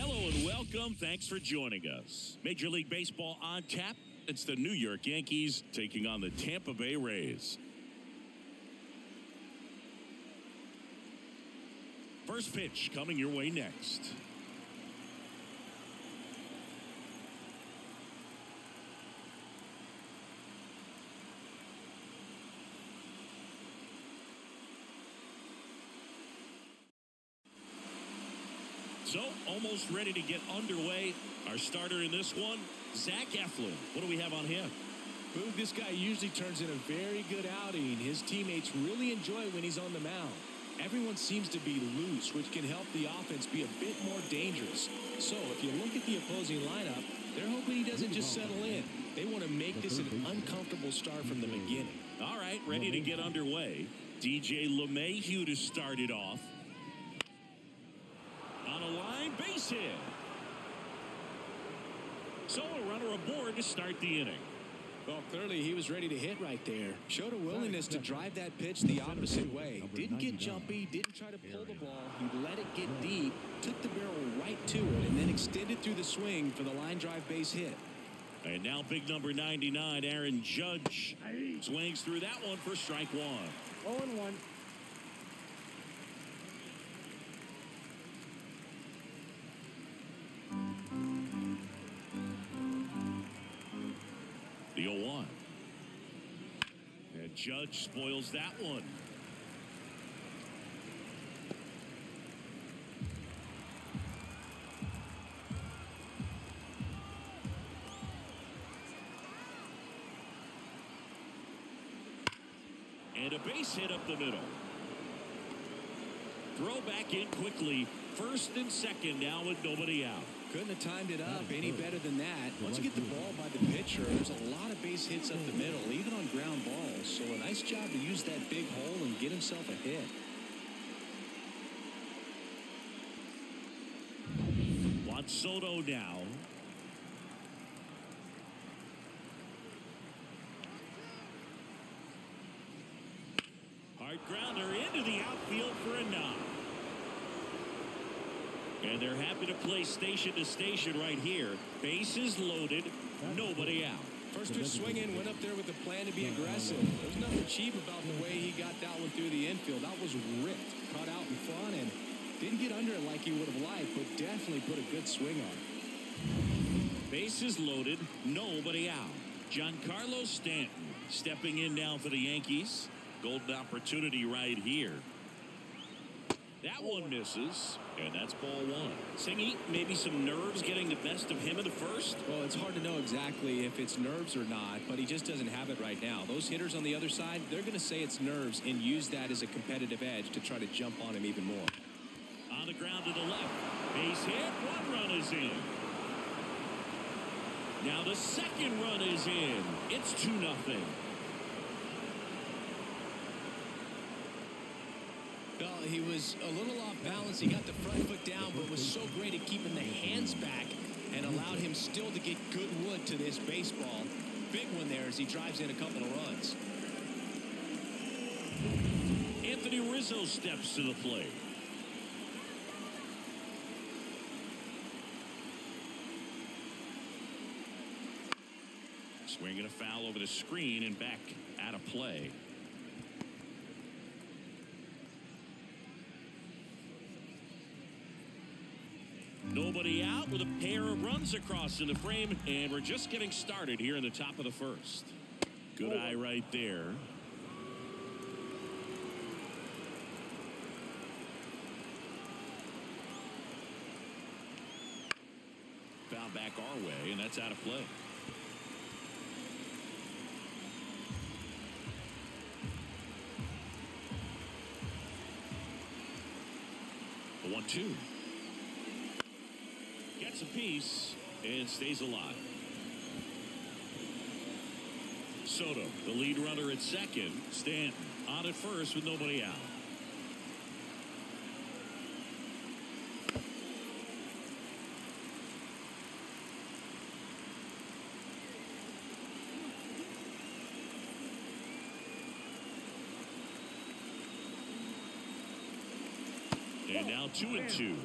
Hello and welcome. Thanks for joining us. Major League Baseball on tap. It's the New York Yankees taking on the Tampa Bay Rays. First pitch coming your way next. So, almost ready to get underway. Our starter in this one, Zach Eflin. What do we have on him? Boog, this guy usually turns in a very good outing. His teammates really enjoy when he's on the mound. Everyone seems to be loose, which can help the offense be a bit more dangerous. So, if you look at the opposing lineup, they're hoping he doesn't just settle in. They want to make this an uncomfortable start from the beginning. All right, ready to get underway. DJ LeMahieu to start it off. On a line, base hit. So a runner aboard to start the inning. Well, clearly he was ready to hit right there. Showed a willingness to drive that pitch the opposite way. Didn't get jumpy, didn't try to pull the ball. He let it get deep, took the barrel right to it, and then extended through the swing for the line drive base hit. And now big number 99, Aaron Judge, swings through that one for strike one. 0-1. The 0-1. And Judge spoils that one. And a base hit up the middle. Throw back in quickly. First and second now with nobody out. Couldn't have timed it up any better than that. Once you get the ball by the pitcher, there's a lot of base hits up the middle, even on ground balls. So a nice job to use that big hole and get himself a hit. Juan Soto now. Hard grounder into the outfield for a knock. And they're happy to play station to station right here. Bases loaded, nobody out. First pitch swinging, went up there with a plan to be aggressive. There's nothing cheap about the way he got that one through the infield. That was ripped, caught out in front, and didn't get under it like he would have liked, but definitely put a good swing on it. Bases loaded, nobody out. Giancarlo Stanton stepping in now for the Yankees. Golden opportunity right here. That one misses, and that's ball one. Singy, maybe some nerves getting the best of him in the first? Well, it's hard to know exactly if it's nerves or not, but he just doesn't have it right now. Those hitters on the other side, they're going to say it's nerves and use that as a competitive edge to try to jump on him even more. On the ground to the left. Base hit. One run is in. Now the second run is in. It's 2-0. Well, he was a little off balance. He got the front foot down, but was so great at keeping the hands back and allowed him still to get good wood to this baseball. Big one there as he drives in a couple of runs. Anthony Rizzo steps to the plate. Swinging a foul over the screen and back out of play. Nobody out with a pair of runs across in the frame, and we're just getting started here in the top of the first. Good eye right there. Foul back our way, and that's out of play. A 1-2. Gets a piece and stays alive. Soto, the lead runner at second. Stanton on at first with nobody out. And now 2-2.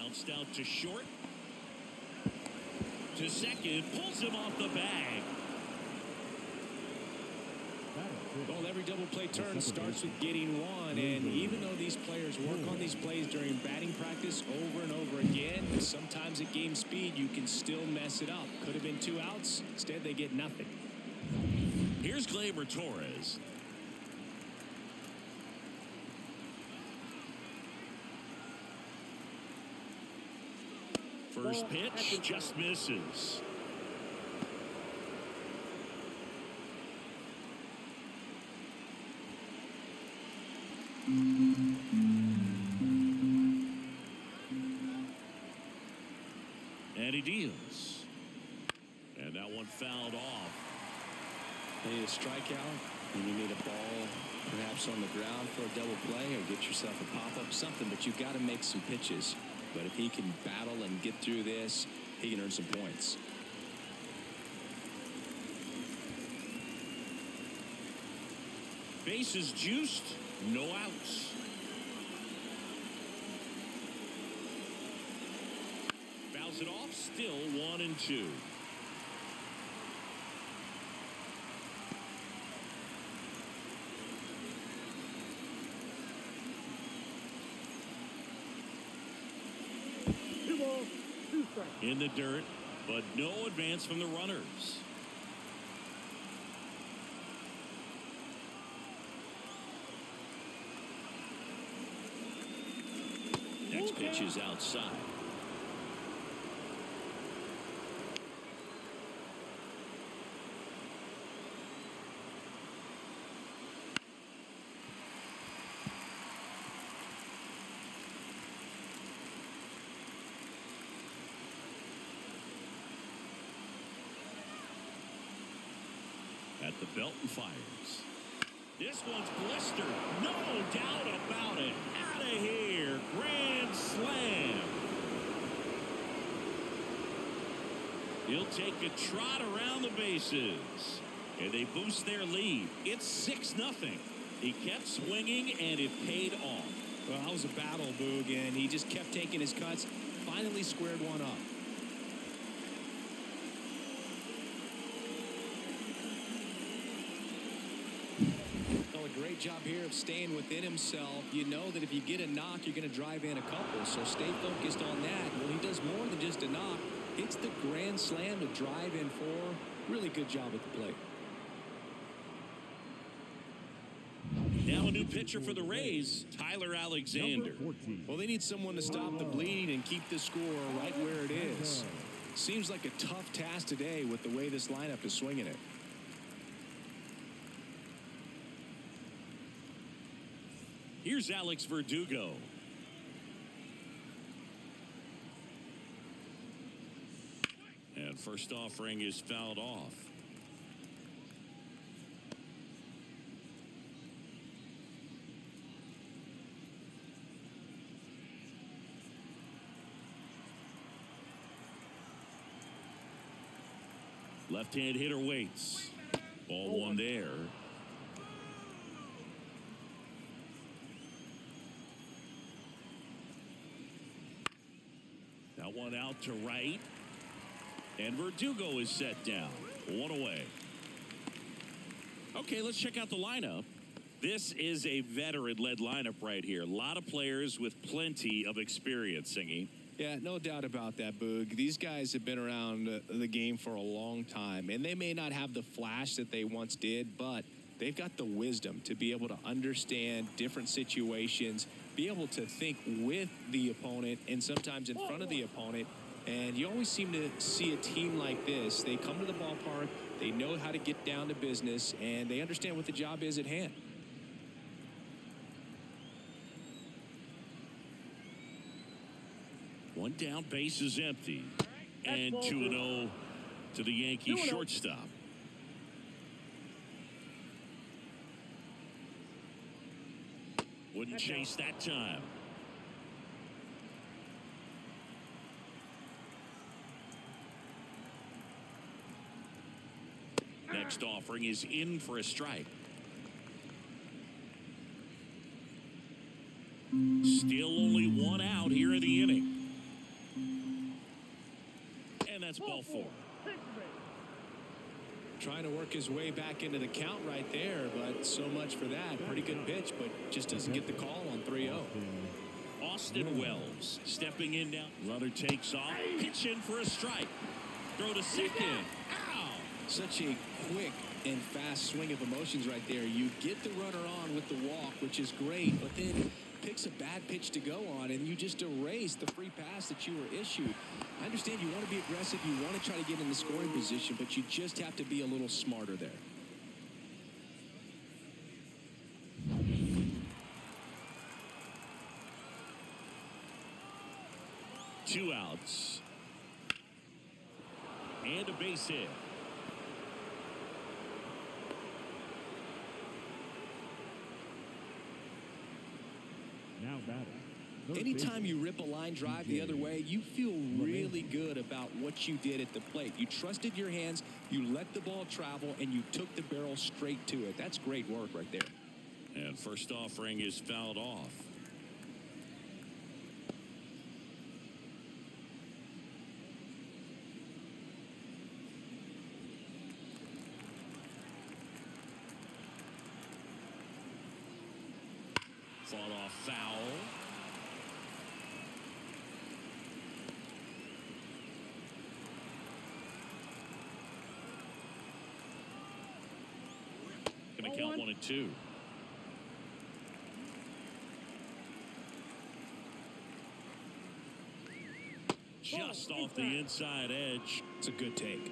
Bounced out to short. To second. Pulls him off the bag. Well, every double play turn starts with getting one, and even though these players work on these plays during batting practice over and over again, sometimes at game speed you can still mess it up. Could have been 2 outs. Instead, they get nothing. Here's Gleyber Torres. First pitch just misses. And he deals. And that one fouled off. You need a strikeout, and you need a ball perhaps on the ground for a double play, or get yourself a pop-up, something, but you've got to make some pitches. But if he can battle and get through this, he can earn some points. Bases juiced, no outs. Fouls it off, still 1-2. In the dirt, but no advance from the runners. Next pitch is outside. At the belt and fires. This one's blistered. No doubt about it. Out of here. Grand slam. He'll take a trot around the bases. And they boost their lead. It's 6-0. He kept swinging, and it paid off. Well, that was a battle, Boog, and he just kept taking his cuts. Finally squared one up. Great job here of staying within himself. You know that if you get a knock, you're going to drive in a couple. So stay focused on that. Well, he does more than just a knock. It's the grand slam to drive in 4. Really good job at the plate. Now a new pitcher for the Rays, Tyler Alexander. Well, they need someone to stop the bleeding and keep the score right where it is. Seems like a tough task today with the way this lineup is swinging it. Here's Alex Verdugo. And first offering is fouled off. Left-hand hitter waits. Ball one there. That one out to right. And Verdugo is set down. One away. Okay, let's check out the lineup. This is a veteran-led lineup right here. A lot of players with plenty of experience, Singy. Yeah, no doubt about that, Boog. These guys have been around the game for a long time, and they may not have the flash that they once did, but they've got the wisdom to be able to understand different situations, be able to think with the opponent and sometimes in front of the opponent. And you always seem to see a team like this. They come to the ballpark, they know how to get down to business, and they understand what the job is at hand. One down, base is empty. And 2-0 to the Yankees shortstop. Wouldn't chase that time. Next offering is in for a strike. Still only one out here in the inning. that's ball 4. Trying to work his way back into the count right there, but so much for that. Pretty good pitch, but just doesn't get the call on 3-0. Austin Wells stepping in now. Runner takes off. Pitch in for a strike. Throw to second. Ow! Such a quick and fast swing of emotions right there. You get the runner on with the walk, which is great, but then picks a bad pitch to go on, and you just erase the free pass that you were issued. I understand you want to be aggressive, you want to try to get in the scoring position, but you just have to be a little smarter there. Two outs. And a base hit. Now batting. Anytime you rip a line drive the other way, you feel really good about what you did at the plate. You trusted your hands, you let the ball travel, and you took the barrel straight to it. That's great work right there. And first offering is fouled off. Fought off foul. Going to count 1-2. Just off the inside edge. It's a good take.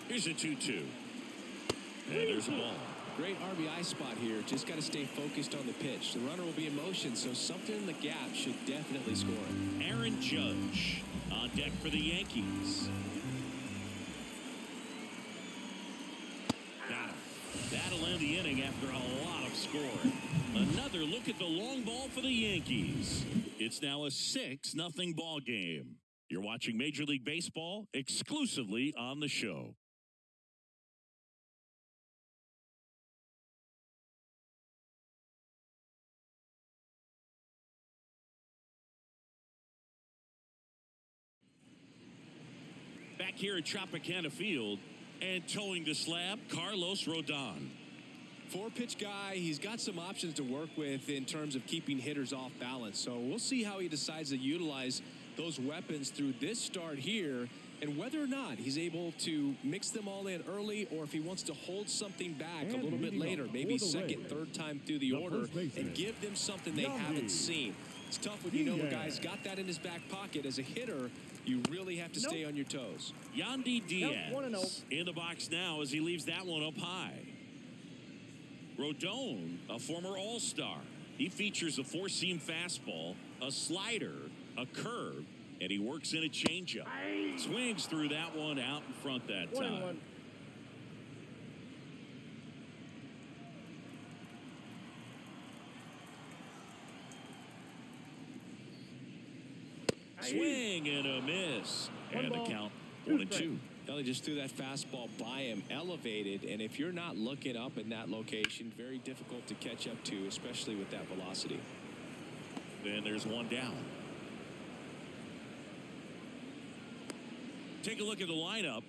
Here's a 2-2. And there's a ball. Great RBI spot here. Just got to stay focused on the pitch. The runner will be in motion, so something in the gap should definitely score it. Aaron Judge on deck for the Yankees. Got him. That'll end the inning after a lot of scoring. Another look at the long ball for the Yankees. It's now a 6-0 ball game. You're watching Major League Baseball exclusively on the show. Back here at Tropicana Field and towing the slab, Carlos Rodon. 4-pitch guy. He's got some options to work with in terms of keeping hitters off balance. So we'll see how he decides to utilize those weapons through this start here, and whether or not he's able to mix them all in early, or if he wants to hold something back a little bit later, maybe second, third time through the order, and give them something they haven't seen. It's tough when you know a guy's got that in his back pocket. As a hitter, you really have to stay on your toes. Yandy Diaz in the box now as he leaves that one up high. Rodon, a former All-Star. He features a 4-seam fastball, a slider, a curve, and he works in a changeup. Swings through that one out in front that time. Swing and a miss. And the count 1-2. Kelly just threw that fastball by him, elevated, and if you're not looking up in that location, very difficult to catch up to, especially with that velocity. Then there's one down. Take a look at the lineup.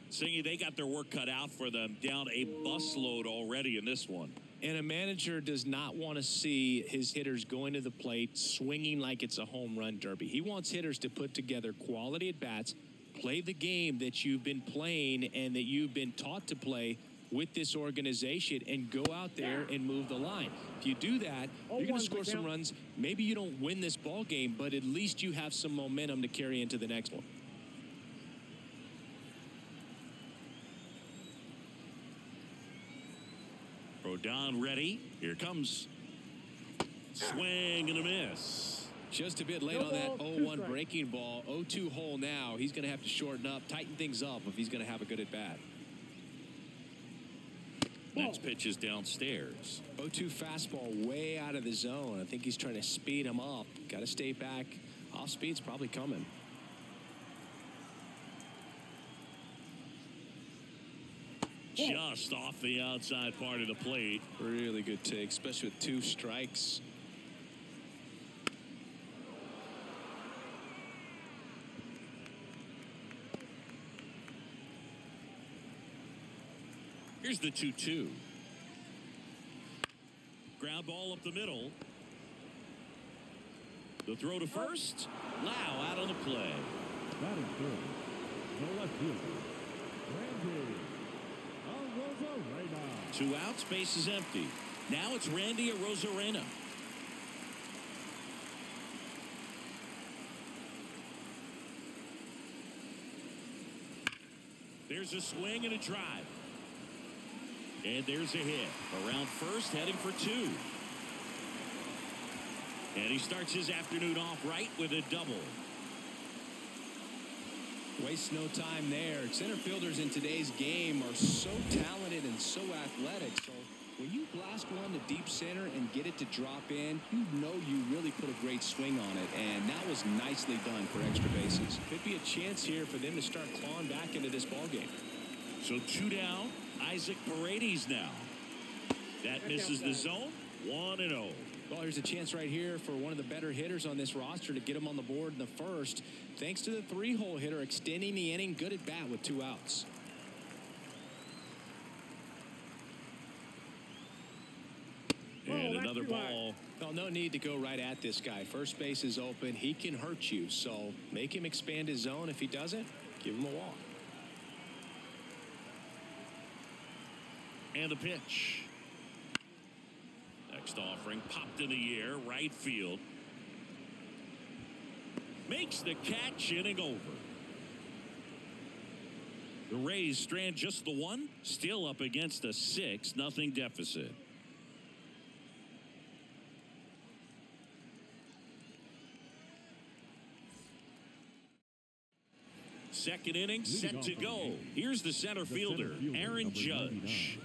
Seeing they got their work cut out for them, down a busload already in this one. And a manager does not want to see his hitters going to the plate swinging like it's a home run derby. He wants hitters to put together quality at-bats, play the game that you've been playing and that you've been taught to play with this organization, and go out there and move the line. If you do that, you're going to score some runs. Maybe you don't win this ball game, but at least you have some momentum to carry into the next one. Rodon ready. Here comes. Swing and a miss. Just a bit late on that 0-1 breaking ball. 0-2 hole now. He's going to have to shorten up, tighten things up if he's going to have a good at-bat. Next pitch is downstairs. 0-2 fastball way out of the zone. I think he's trying to speed him up. Got to stay back. Off speed's probably coming. Just off the outside part of the plate. Really good take, especially with 2 strikes. Here's the 2-2. Ground ball up the middle. The throw to first. Lau out on the play. That is good. No left fielder. Randy Arozarena. 2 outs, base is empty. Now it's Randy Arozarena. There's a swing and a drive. And there's a hit. Around first, heading for 2. And he starts his afternoon off right with a double. Wastes no time there. Center fielders in today's game are so talented and so athletic. So when you blast one to deep center and get it to drop in, you know you really put a great swing on it. And that was nicely done for extra bases. Could be a chance here for them to start clawing back into this ballgame. So 2 down. Isaac Paredes now. That misses the zone. 1-0. Well, here's a chance right here for one of the better hitters on this roster to get him on the board in the first. Thanks to the 3-hole hitter extending the inning. Good at bat with 2 outs. And another ball. Well, no need to go right at this guy. First base is open. He can hurt you. So make him expand his zone. If he doesn't, give him a walk. And the pitch. Next offering popped in the air, right field. Makes the catch, inning over. The Rays strand just the 1, still up against a 6-0 deficit. Second inning set to go. Here's the center fielder, Aaron Judge.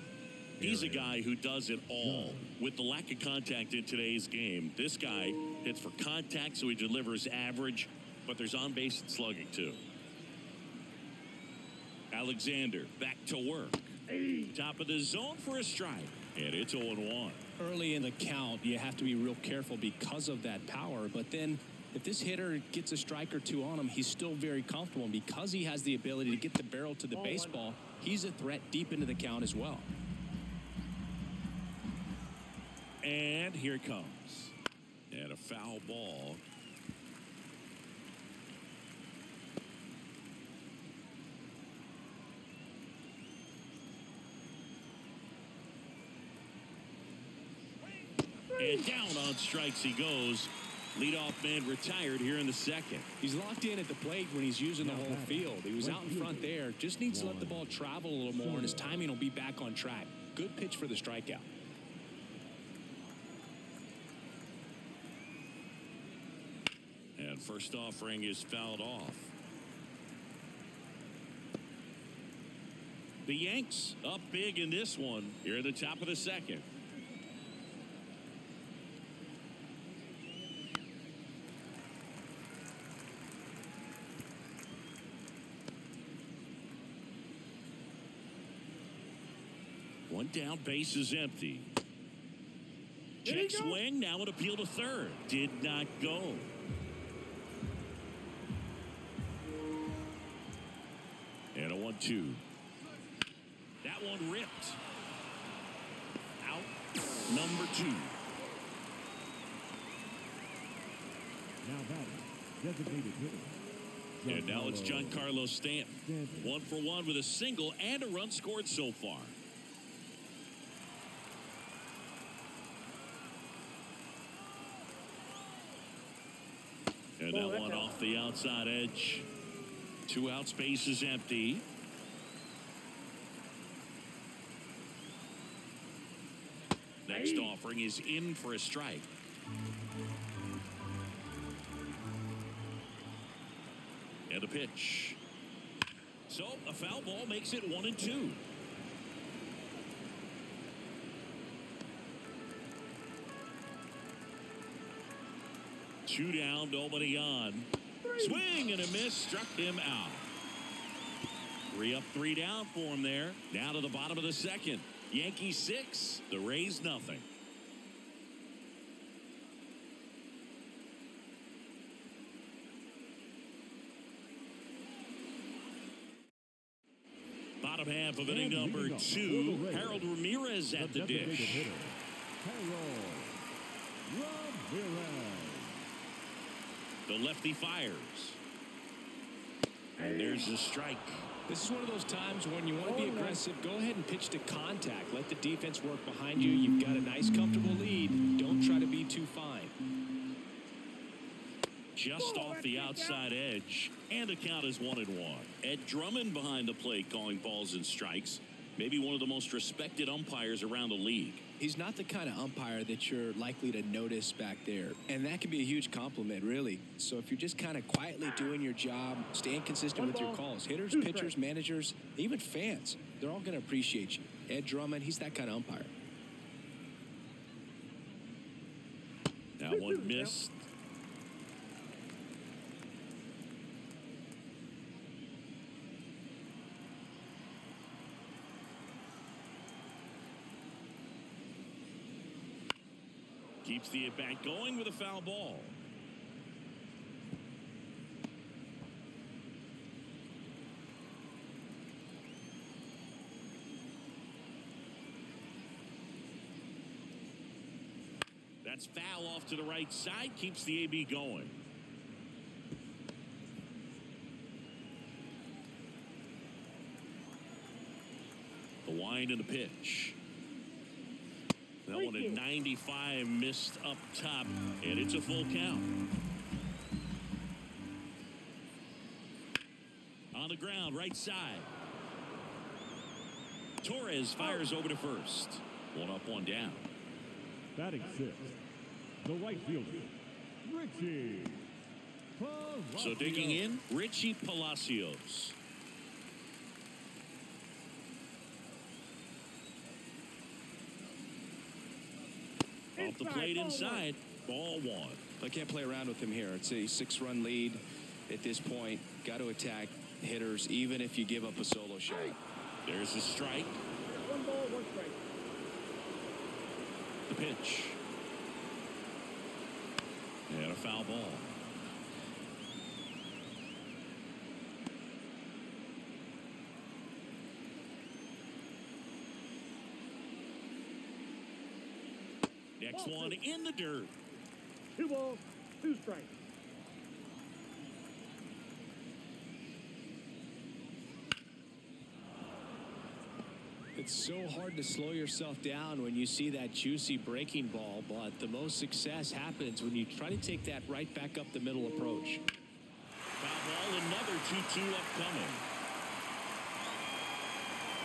He's a guy who does it all. With the lack of contact in today's game, this guy hits for contact, so he delivers average, but there's on-base and slugging too. Alexander back to work. Top of the zone for a strike, and it's 0-1. Early in the count, you have to be real careful because of that power, but then if this hitter gets a strike or 2 on him, he's still very comfortable, and because he has the ability to get the barrel to the baseball, he's a threat deep into the count as well. And here it comes. And a foul ball. And down on strikes he goes. Leadoff man retired here in the second. He's locked in at the plate when he's using the whole field. He was out in front there. Just needs to let the ball travel a little more, and his timing will be back on track. Good pitch for the strikeout. And first offering is fouled off. The Yanks up big in this one here at the top of the second. One down, base is empty. Check swing, now an appeal to third. Did not go. And a 1-2. That one ripped. Out. Number 2. Now batting, designated hitter. And now it's Giancarlo Stanton. 1 for 1 with a single and a run scored so far. And that one off the outside edge. 2 outs, base is empty. Next offering is in for a strike. And a pitch. So a foul ball makes it 1-2. Two down, nobody on. Swing and a miss, struck him out. 3 up, 3 down for him there. Now to the bottom of the second. Yankees 6, the Rays nothing. Bottom Bottom half of And inning number leading up 2. for the Rays, Harold Ramirez at the designated dish. hitter, Harold Ramirez. The lefty fires. And there's the strike. This is one of those times when you want to be aggressive. Go ahead and pitch to contact. Let the defense work behind you. You've got a nice, comfortable lead. Don't try to be too fine. Just off the outside edge. And the count is 1-1. Ed Drummond behind the plate calling balls and strikes. Maybe one of the most respected umpires around the league. He's not the kind of umpire that you're likely to notice back there. And that can be a huge compliment, really. So if you're just kind of quietly doing your job, staying consistent with your calls, hitters, pitchers, managers, even fans, they're all going to appreciate you. Ed Drummond, he's that kind of umpire. That one missed. Keeps the at-bat going with a foul ball. That's foul off to the right side. Keeps the AB going. The wind and the pitch. That one at 95 missed up top, and it's a full count. On the ground, right side. Torres fires over to first. One up, one down. Batting sixth, the right fielder, Richie Palacios. So digging in, Richie Palacios. Off the plate inside, ball one. I can't play around with him here. It's a 6-run lead at this point. Got to attack hitters, even if you give up a solo shot. There's the strike. 1 ball, 1 strike. The pitch. And a foul ball. Next one in the dirt. 2 balls, 2 strikes. It's so hard to slow yourself down when you see that juicy breaking ball, but the most success happens when you try to take that right back up the middle approach. Foul ball, another 2-2 upcoming.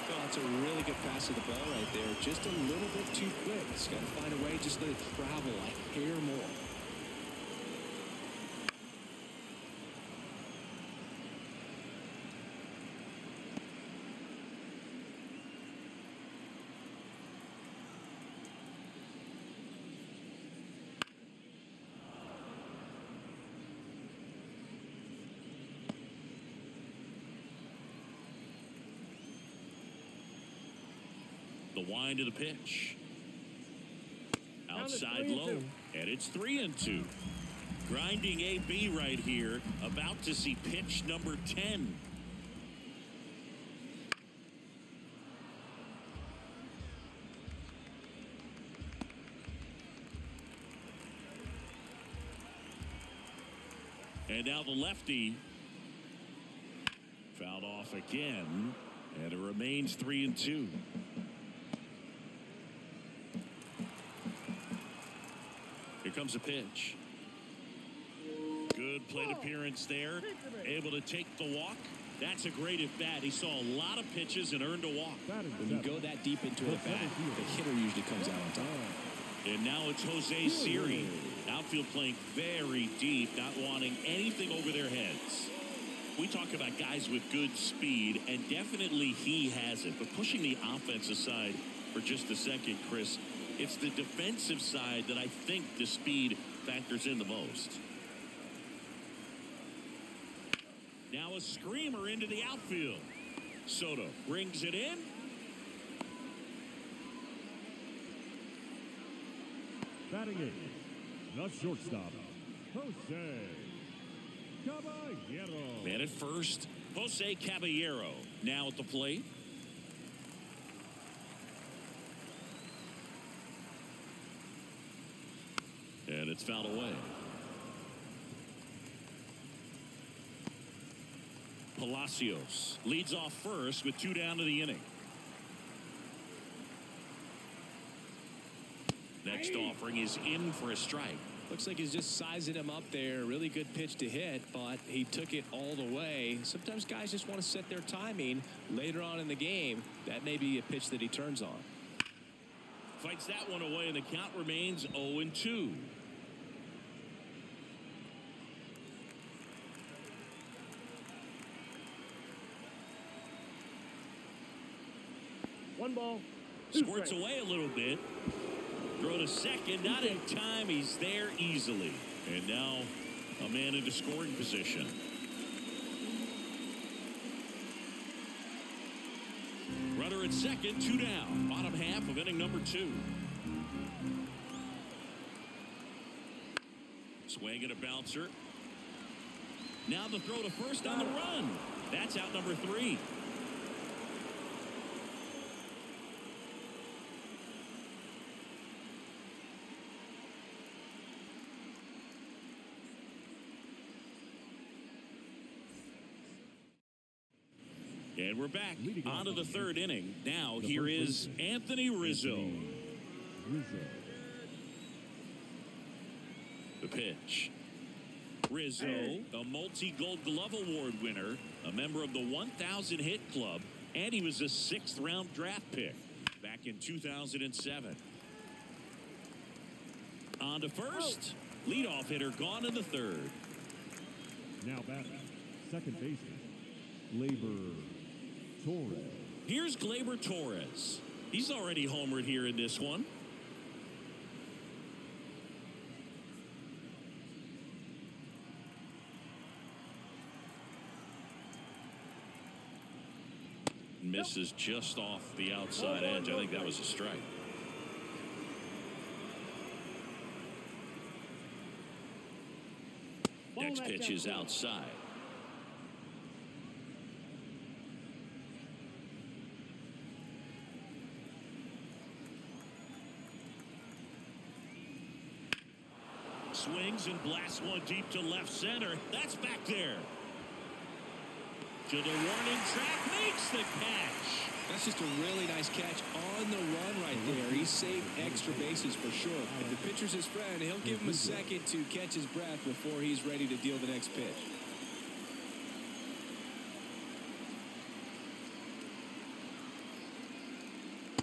Oh, that's a really good pass of the ball right there. Just a little bit too quick. It's got to find a way, just let it travel a hair more. The wind of the pitch. Outside low. And it's 3-2. Grinding AB right here. About to see pitch number 10. And now the lefty. Fouled off again. And it remains 3-2. Here comes a pitch. Good plate appearance there. Able to take the walk. That's a great at-bat. He saw a lot of pitches and earned a walk. When you go that deep into an at-bat, the hitter usually comes out on top. And now it's Jose Siri. Outfield playing very deep, not wanting anything over their heads. We talk about guys with good speed, and definitely he has it. But pushing the offense aside for just a second, Chris, it's the defensive side that I think the speed factors in the most. Now a screamer into the outfield. Soto brings it in. Batting eighth, the shortstop, Jose Caballero. Man at first, Jose Caballero now at the plate. it's fouled away. Palacios leads off first with 2 down to the inning. Next offering is in for a strike. Looks like he's just sizing him up there. Really good pitch to hit, but he took it all the way. Sometimes guys just want to set their timing later on in the game. That may be a pitch that he turns on. Fights that one away, and the count remains 0-2. One ball, 2 Squirts strikes. away a little bit. Throw to second, not in time. He's there easily. And now a man into scoring position. Runner at second, 2 down. Bottom half of inning number 2. Swing and a bouncer. Now the throw to first on the run. That's out number 3. And we're back on to the 3rd inning. Now here is Anthony Rizzo. The pitch. Rizzo, a multi-Gold Glove Award winner, a member of the 1,000 hit club, and he was a 6th round draft pick back in 2007. On to first. Leadoff hitter gone in the 3rd. Now batting, second baseman, Gleyber Torres. Here's Gleyber Torres. He's already homered here in this one. Misses just off the outside edge. I think that was a strike. Next pitch is outside. Swings and blasts one deep to left center. That's back there. To the warning track, makes the catch. That's just a really nice catch on the run right there. He saved extra bases for sure. If the pitcher's his friend, he'll give him a second to catch his breath before he's ready to deal the next pitch.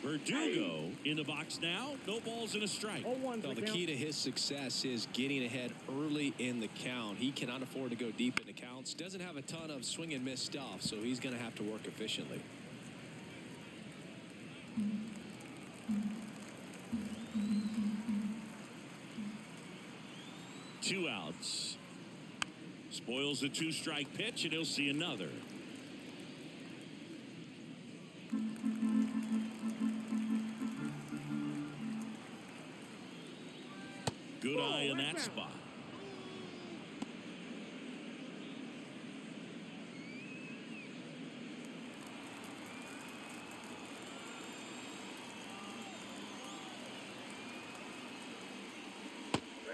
Verdugo in the box now. No balls and a strike. Well, the key to his success is getting ahead early in the count. He cannot afford to go deep in the counts. Doesn't have a ton of swing and miss stuff, so he's going to have to work efficiently. Two outs. Spoils the 2-strike pitch, and he'll see another. Good eye in that spot.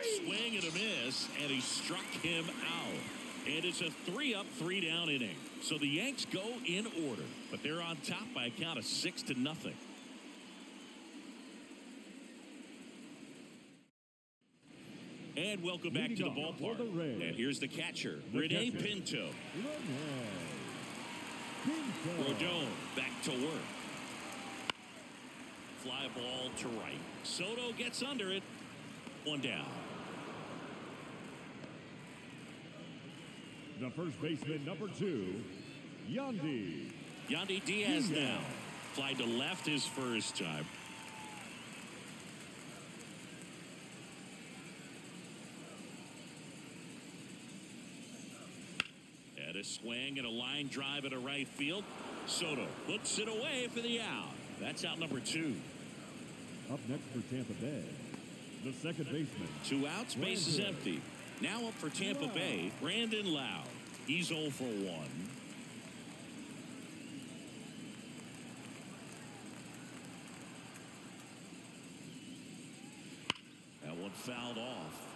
Swing and a miss, and he struck him out. And it's a 3-up, 3-down inning. So the Yanks go in order, but they're on top by a count of 6-0. And welcome back to the ballpark. And here's the catcher, Rene Pinto. Rodon back to work. Fly ball to right. Soto gets under it. 1 down. The first baseman, number 2, Yandy. Yandy Diaz now. Fly to left his first time. And a swing and a line drive into right field. Soto puts it away for the out. That's out number 2. Up next for Tampa Bay, the second baseman. 2 outs, base is empty. Now up for Tampa Bay, Brandon Lowe. He's 0 for 1. That one fouled off.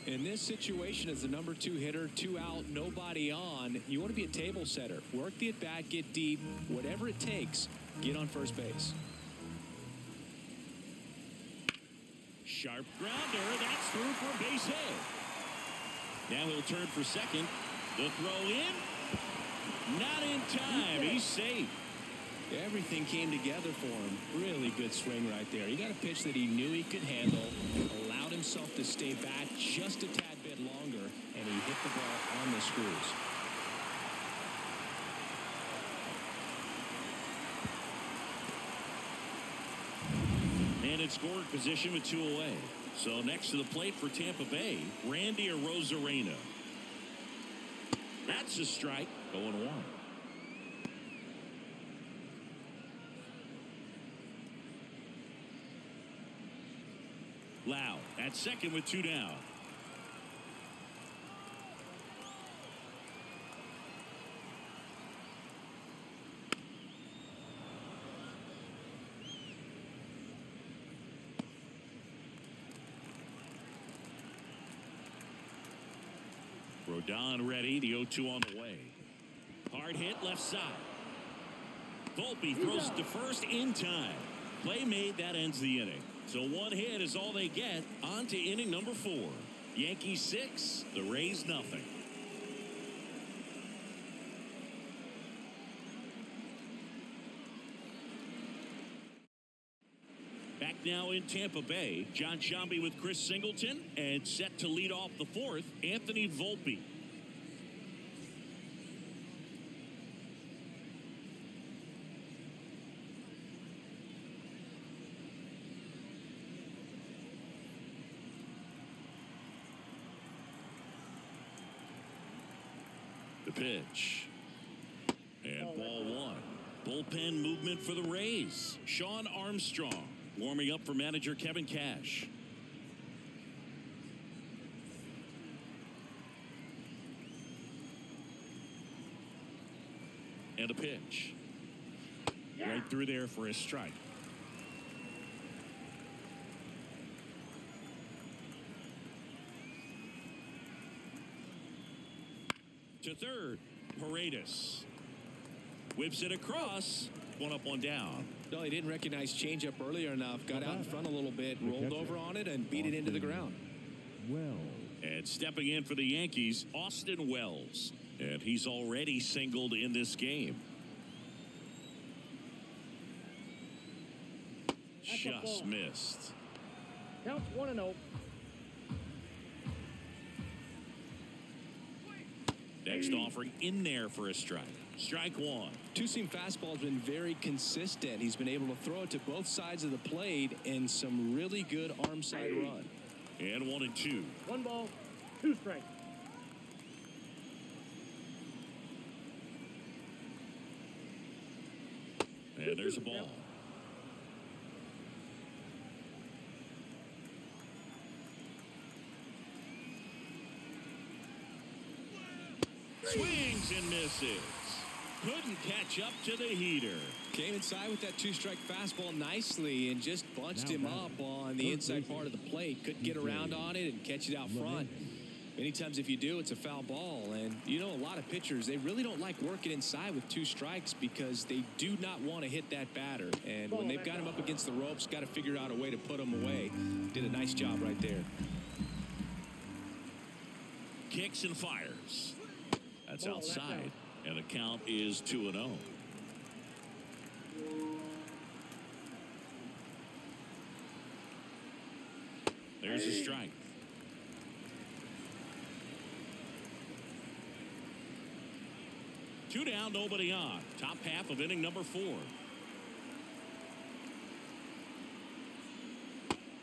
In this situation, as the number 2 hitter, 2 out, nobody on, you want to be a table setter. Work the at-bat, get deep, whatever it takes, get on first base. Sharp grounder. That's through for a base hit. Now he'll turn for second. The throw in. Not in time. He's safe. Everything came together for him. Really good swing right there. He got a pitch that he knew he could handle, allowed himself to stay back just a tad bit longer, and he hit the ball on the screws. And in scoring position with 2 away. So next to the plate for Tampa Bay, Randy Arozarena. That's a strike. 0-1. Loud at second with 2 down. Rodon ready. The 0-2 on the way. Hard hit left side. Volpe throws it to first in time. Play made. That ends the inning. So 1 hit is all they get. On to inning number 4. Yankees 6, the Rays nothing. Back now in Tampa Bay, John Sciambi with Chris Singleton, and set to lead off the 4th, Anthony Volpe. The pitch. And ball 1. Bullpen movement for the Rays. Sean Armstrong warming up for manager Kevin Cash. And a pitch. Right through there for a strike. To third, Paredes whips it across. 1 up, 1 down. No, he didn't recognize changeup earlier enough. Got out in front a little bit, rolled over on it, and beat it into the ground. And stepping in for the Yankees, Austin Wells. And he's already singled in this game. Just missed. Counts 1-0. Next offering in there for a strike. Strike 1. Two-seam fastball has been very consistent. He's been able to throw it to both sides of the plate and some really good arm side run. And 1-2. 1 ball, 2 strikes. And there's a ball. Swings and misses. Couldn't catch up to the heater. Came inside with that 2-strike fastball nicely and just bunched him up on the inside part of the plate. Couldn't get around on it and catch it out front. Many times if you do, it's a foul ball. And you know, a lot of pitchers, they really don't like working inside with 2 strikes because they do not want to hit that batter. And when they've got him up against the ropes, got to figure out a way to put him away. Did a nice job right there. Kicks and fires. That's outside. And the count is 2-0. There's a strike. Two down, nobody on. Top half of inning number 4.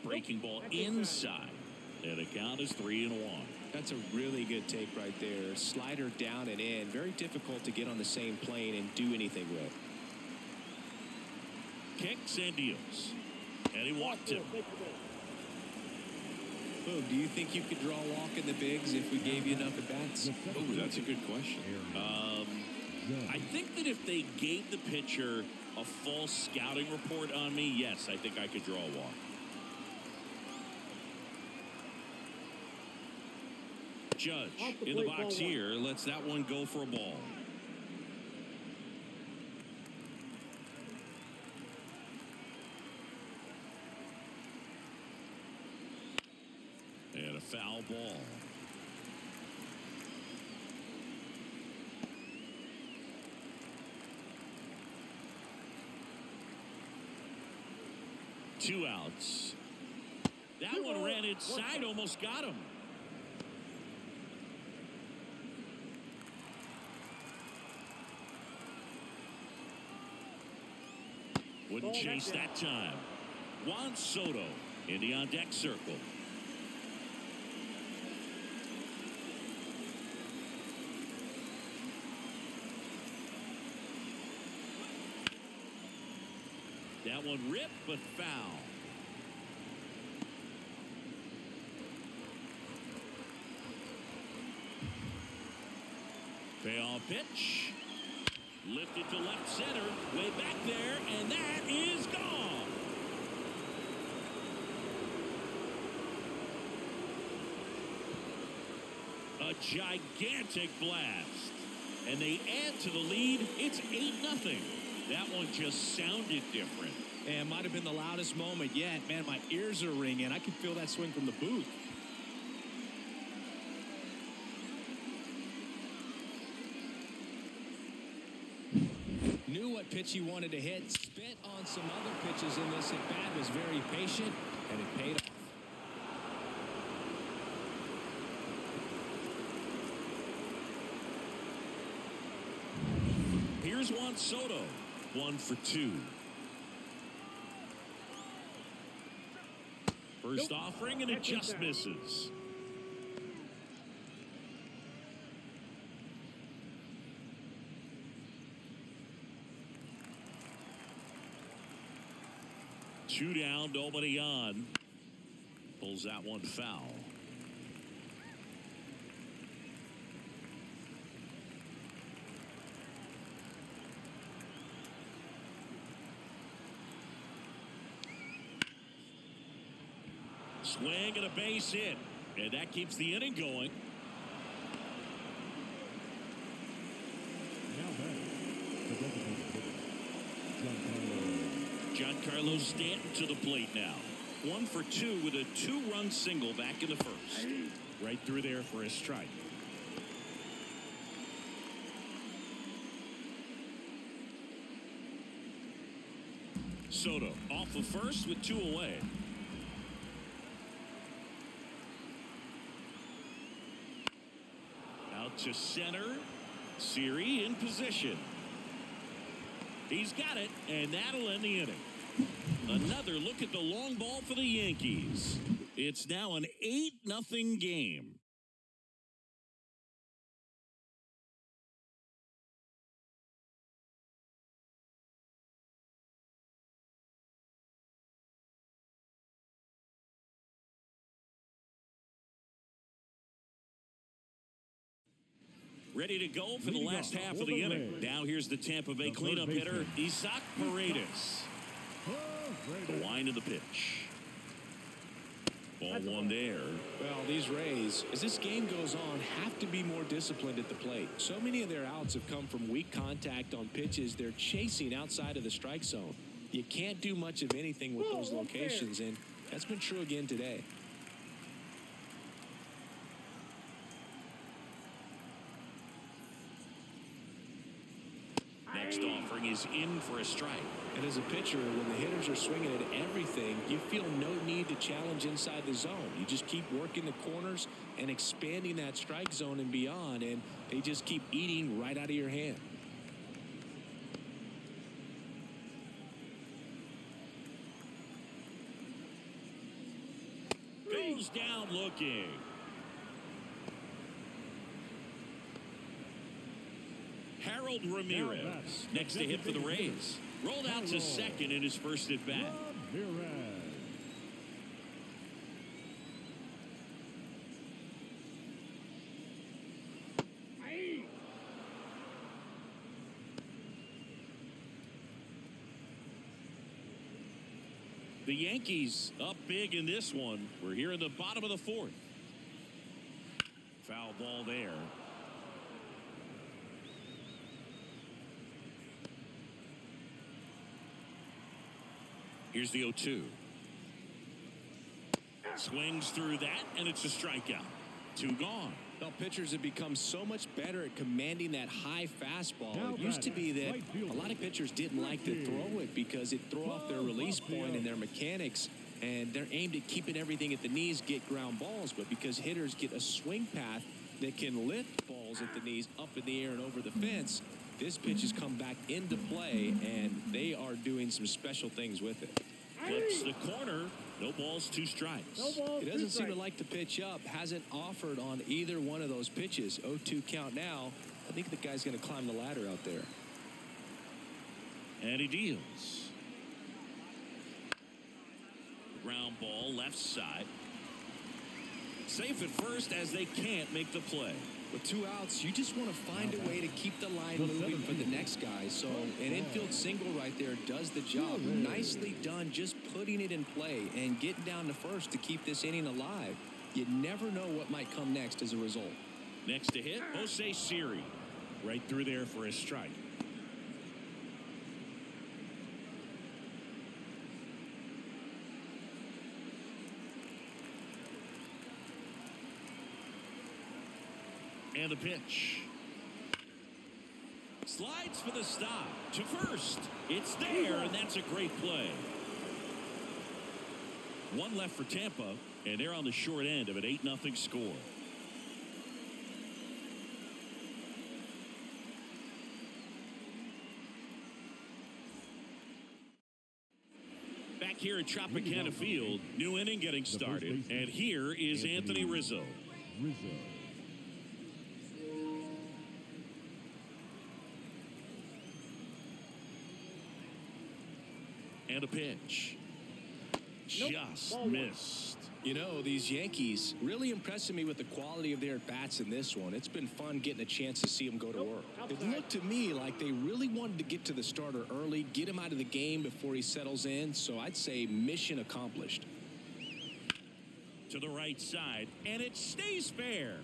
Breaking ball inside. And the count is 3-1. That's a really good take right there. Slider down and in. Very difficult to get on the same plane and do anything with. Kicks and deals. And he walked him. Oh, do you think you could draw a walk in the bigs if we gave you enough at-bats? Oh, that's a good question. I think that if they gave the pitcher a false scouting report on me, yes, I think I could draw a walk. Judge Off the in the plate, box ball one. here lets that one go for a ball. And a foul ball. Two outs. That one ran inside, almost got him. Wouldn't chase that time. Juan Soto in the on-deck circle. That one ripped, but foul. Payoff pitch. Lifted to left center. Way back there, and that is gone. A gigantic blast. And they add to the lead. It's 8-0. That one just sounded different. And might have been the loudest moment yet. Man, my ears are ringing. I can feel that swing from the booth. Knew what pitch he wanted to hit. Spent on some other pitches in this at-bat. Was very patient, and it paid off. Here's Juan Soto. 1 for 2. First offering, and it just misses. Two down, nobody on. Pulls that one foul. Swing and a base hit. And that keeps the inning going. Now back, the designated hitter, Giancarlo Stanton to the plate now. 1 for 2 with a 2-run single back in the first. Right through there for a strike. Soto off the first with 2 away. Out to center. Siri in position. He's got it, and that'll end the inning. Another look at the long ball for the Yankees. It's now an 8-0 game. Ready to go for the last half of the inning. Now here's the Tampa Bay cleanup hitter, Isaac Paredes. The line of the pitch. Ball one there. Well, these Rays, as this game goes on, have to be more disciplined at the plate. So many of their outs have come from weak contact on pitches they're chasing outside of the strike zone. You can't do much of anything with those locations, and that's been true again today. Next offering is in for a strike. And as a pitcher, when the hitters are swinging at everything, you feel no need to challenge inside the zone. You just keep working the corners and expanding that strike zone and beyond, and they just keep eating right out of your hand. Goes down looking. Harold Ramirez next to hit for the Rays. Rolled out to second in his first at bat. The Yankees up big in this one. We're here in the bottom of the fourth. Foul ball there. Here's the 0-2. Swings through that, and it's a strikeout. 2 gone. Well, pitchers have become so much better at commanding that high fastball. Now It used to be that right fielder. a lot of pitchers didn't like to throw it because it throw off their release point and their mechanics, and they're aimed at keeping everything at the knees, get ground balls. But because hitters get a swing path that can lift balls at the knees up in the air and over the fence, this pitch has come back into play, and they are doing some special things with it. Flips the corner. No balls, 2 strikes. No balls, He 2 doesn't seem to strikes. like to pitch up. Hasn't offered on either one of those pitches. 0-2 count now. I think the guy's going to climb the ladder out there. And he deals. Ground ball, left side. Safe at first as they can't make the play. With 2 outs, you just want to find a way to keep the line moving for the next guy. So an infield single right there does the job. Nicely done, just putting it in play and getting down to first to keep this inning alive. You never know what might come next as a result. Next to hit, Jose Siri. Right through there for a strike. And the pitch. Slides for the stop to first. It's there, and that's a great play. 1 left for Tampa, and they're on the short end of an 8-0 score. Back here at Tropicana Field, new inning getting started, and here is Anthony Rizzo. And a pitch. Nope. Just Ball 1. missed. You know, these Yankees really impressing me with the quality of their at-bats in this one. It's been fun getting a chance to see them go to Nope. work. It Outside. looked to me like they really wanted to get to the starter early, get him out of the game before he settles in. So I'd say mission accomplished. To the right side, and it stays fair.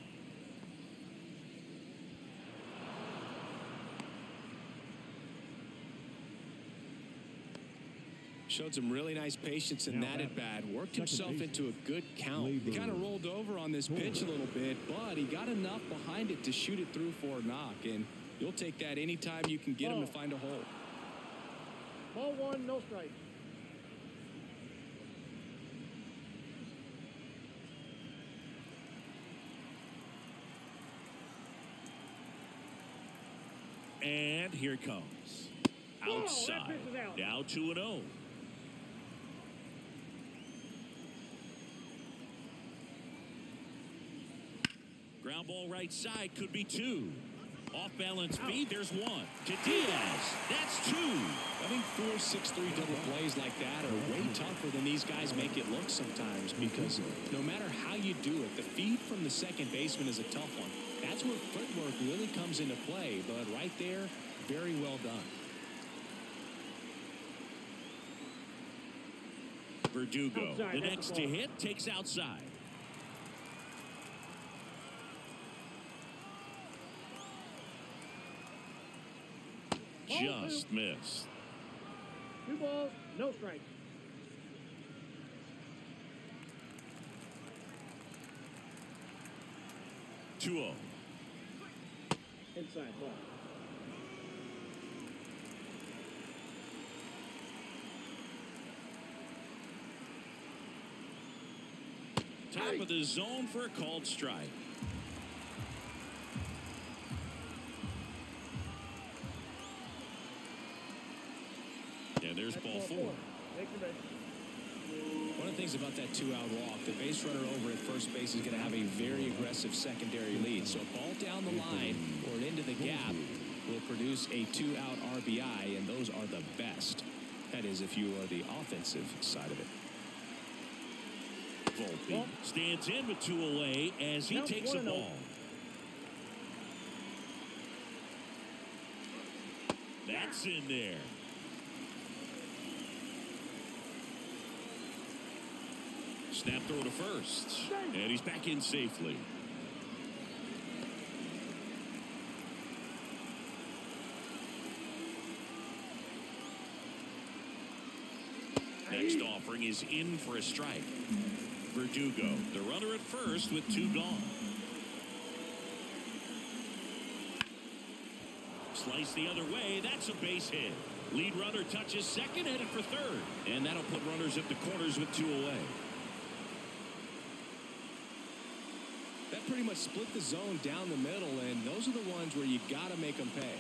Showed some really nice patience in that at bat. Worked himself into a good count. He kind of rolled over on this pitch a little bit, but he got enough behind it to shoot it through for a knock. And you'll take that anytime you can get him to find a hole. Ball 1, no strike. And here it comes. Whoa, Outside. that pitch is out. Now 2-0. Ground ball right side could be 2. Off balance feed, there's 1. To Diaz, that's 2. I think 4-6-3 double plays like that are way tougher than these guys make it look sometimes, because no matter how you do it, the feed from the second baseman is a tough one. That's where footwork really comes into play, but right there, very well done. Verdugo, Outside, the that's next the to ball. hit, takes outside. Ball Just 2. missed. 2 balls, no strikes. Two 0. Inside ball. Top of the zone for a called strike. And there's That's ball 4. Take the base. One of the things about that 2-out walk, the base runner over at first base is going to have a very aggressive secondary lead. So a ball down the line or into the gap will produce a 2-out RBI, and those are the best. That is, if you are the offensive side of it. Volpe stands in with 2 away as he Count takes a 1-0. ball. That's in there. Snap throw to first, and he's back in safely. swing is in for a strike. Verdugo, the runner at first with 2 gone. Slice the other way. That's a base hit. Lead runner touches second, headed for third. And that'll put runners at the corners with 2 away. That pretty much split the zone down the middle, and those are the ones where you got to make them pay.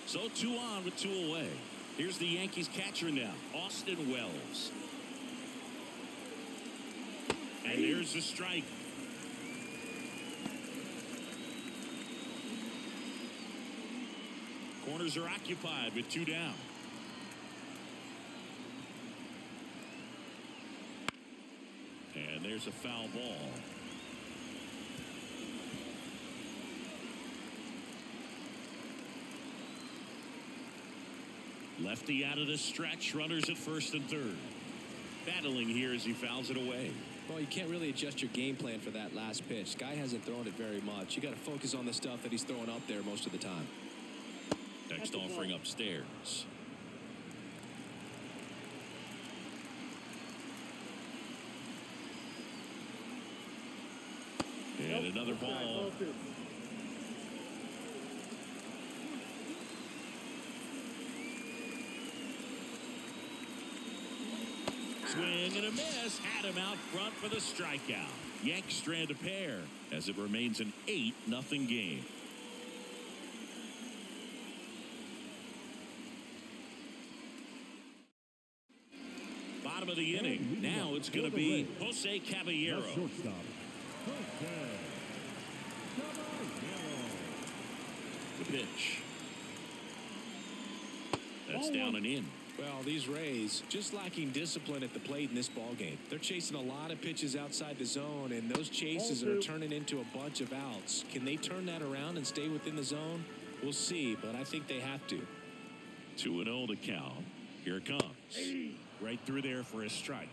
So 2 on with 2 away. Here's the Yankees catcher now, Austin Wells. And there's the strike. Corners are occupied with 2 down. And there's a foul ball. Lefty out of the stretch. Runners at first and third. Battling here as he fouls it away. Well, you can't really adjust your game plan for that last pitch. Guy hasn't thrown it very much. You got to focus on the stuff that he's throwing up there most of the time. Next offering upstairs. And another ball. Swing and a miss. Had him out front for the strikeout. Yanks strand a pair as it remains an 8-0 game. Bottom of the inning. Now it's going to be Jose Caballero. Shortstop. Jose Caballero. The pitch. That's down and in. Well, these Rays just lacking discipline at the plate in this ballgame. They're chasing a lot of pitches outside the zone, and those chases are turning into a bunch of outs. Can they turn that around and stay within the zone? We'll see, but I think they have to. 2-0 the count. Here it comes. Right through there for a strike.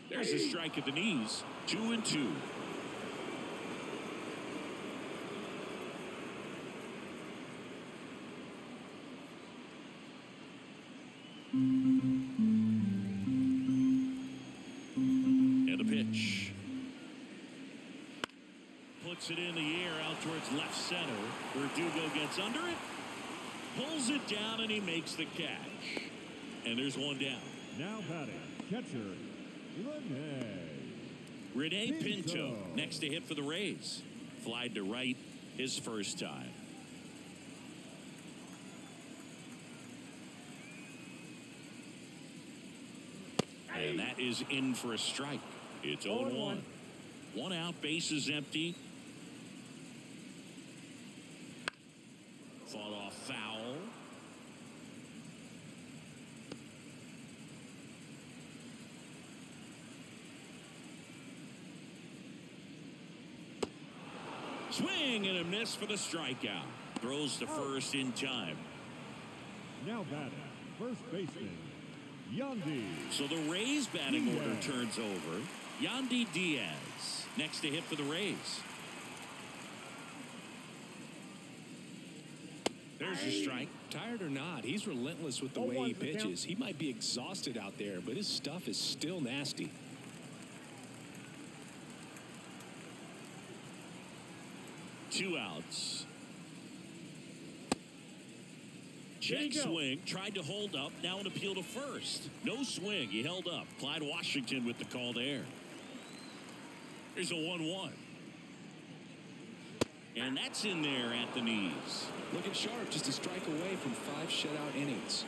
There's a strike at the knees. 2-2. And a pitch. Puts it in the air out towards left center. Verdugo gets under it. Pulls it down and he makes the catch. And there's 1 down. Now batting, catcher, Rene Pinto next to hit for the Rays. Flied to right his first time. And that is in for a strike. It's 0-1. 1 out, bases empty. Fought off foul. Swing and a miss for the strikeout. Throws to first in time. Now batting, first baseman, Yandy. So the Rays batting order turns over. Yandy Diaz next to hit for the Rays. There's a strike. Tired or not, he's relentless with the way he pitches. He might be exhausted out there, but his stuff is still nasty. Two outs. Check swing. Tried to hold up. Now an appeal to first. No swing. He held up. Clyde Washington with the call there. There's a 1-1. And that's in there at the knees. Looking sharp, just a strike away from 5 shutout innings.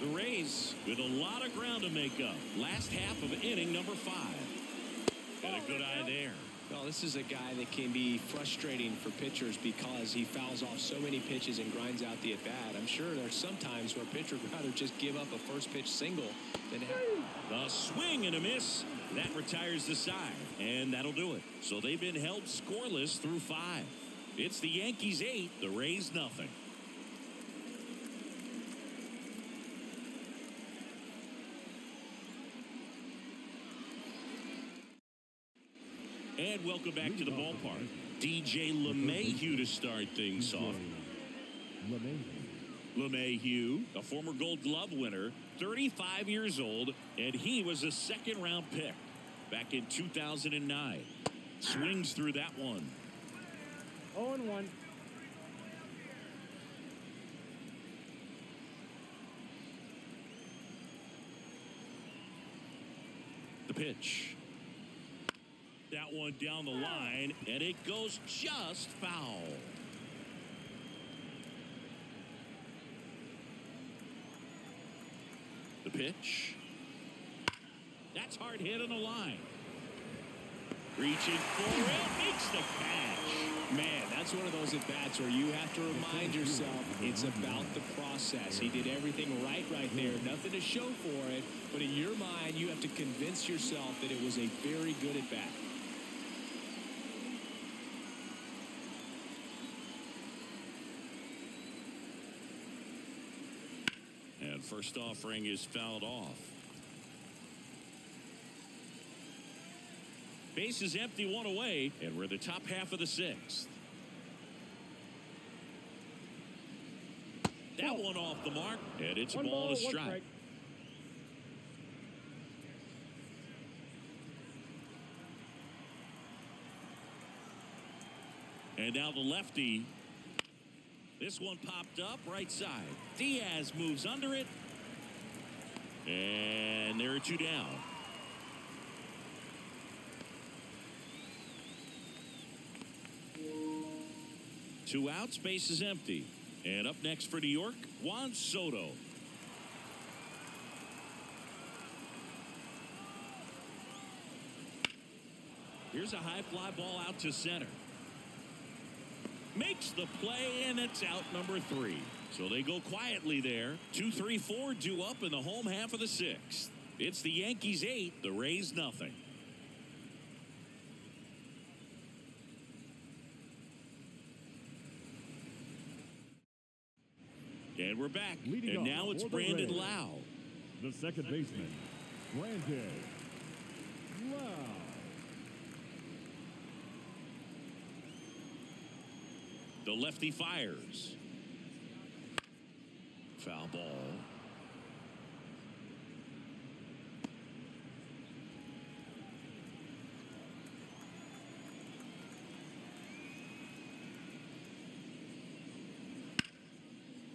The Rays with a lot of ground to make up. Last half of inning number 5. And a good eye there. Well, this is a guy that can be frustrating for pitchers because he fouls off so many pitches and grinds out the at-bat. I'm sure there's some times where a pitcher would rather just give up a first pitch single than have. A swing and a miss. That retires the side. And that'll do it. So they've been held scoreless through 5. It's the Yankees 8, the Rays nothing. And welcome back to the ballpark. DJ LeMahieu to start things off. LeMahieu, a former Gold Glove winner, 35 years old, and he was a second-round pick back in 2009. Swings through that one. 0-1. The pitch. That one down the line, and it goes just foul. The pitch. That's hard hit on the line. Reaching for it, makes the catch. Man, that's one of those at-bats where you have to remind yourself it's about the process. He did everything right there. Nothing to show for it, but in your mind, you have to convince yourself that it was a very good at-bat. And first offering is fouled off. Base is empty, one away, and we're the top half of the sixth. That one off the mark, and it's a ball and a strike. And now the lefty. This one popped up right side. Diaz moves under it. And there are two down. Two outs, base is empty. And up next for New York, Juan Soto. Here's a high fly ball out to center. Makes the play, and it's out number 3. So they go quietly there. 2, 3, 4 due up in the home half of the sixth. It's the Yankees 8, the Rays nothing. And we're back. Leading and now it's Brandon Lau. The second baseman, Brandon Lau. The lefty fires. Foul ball.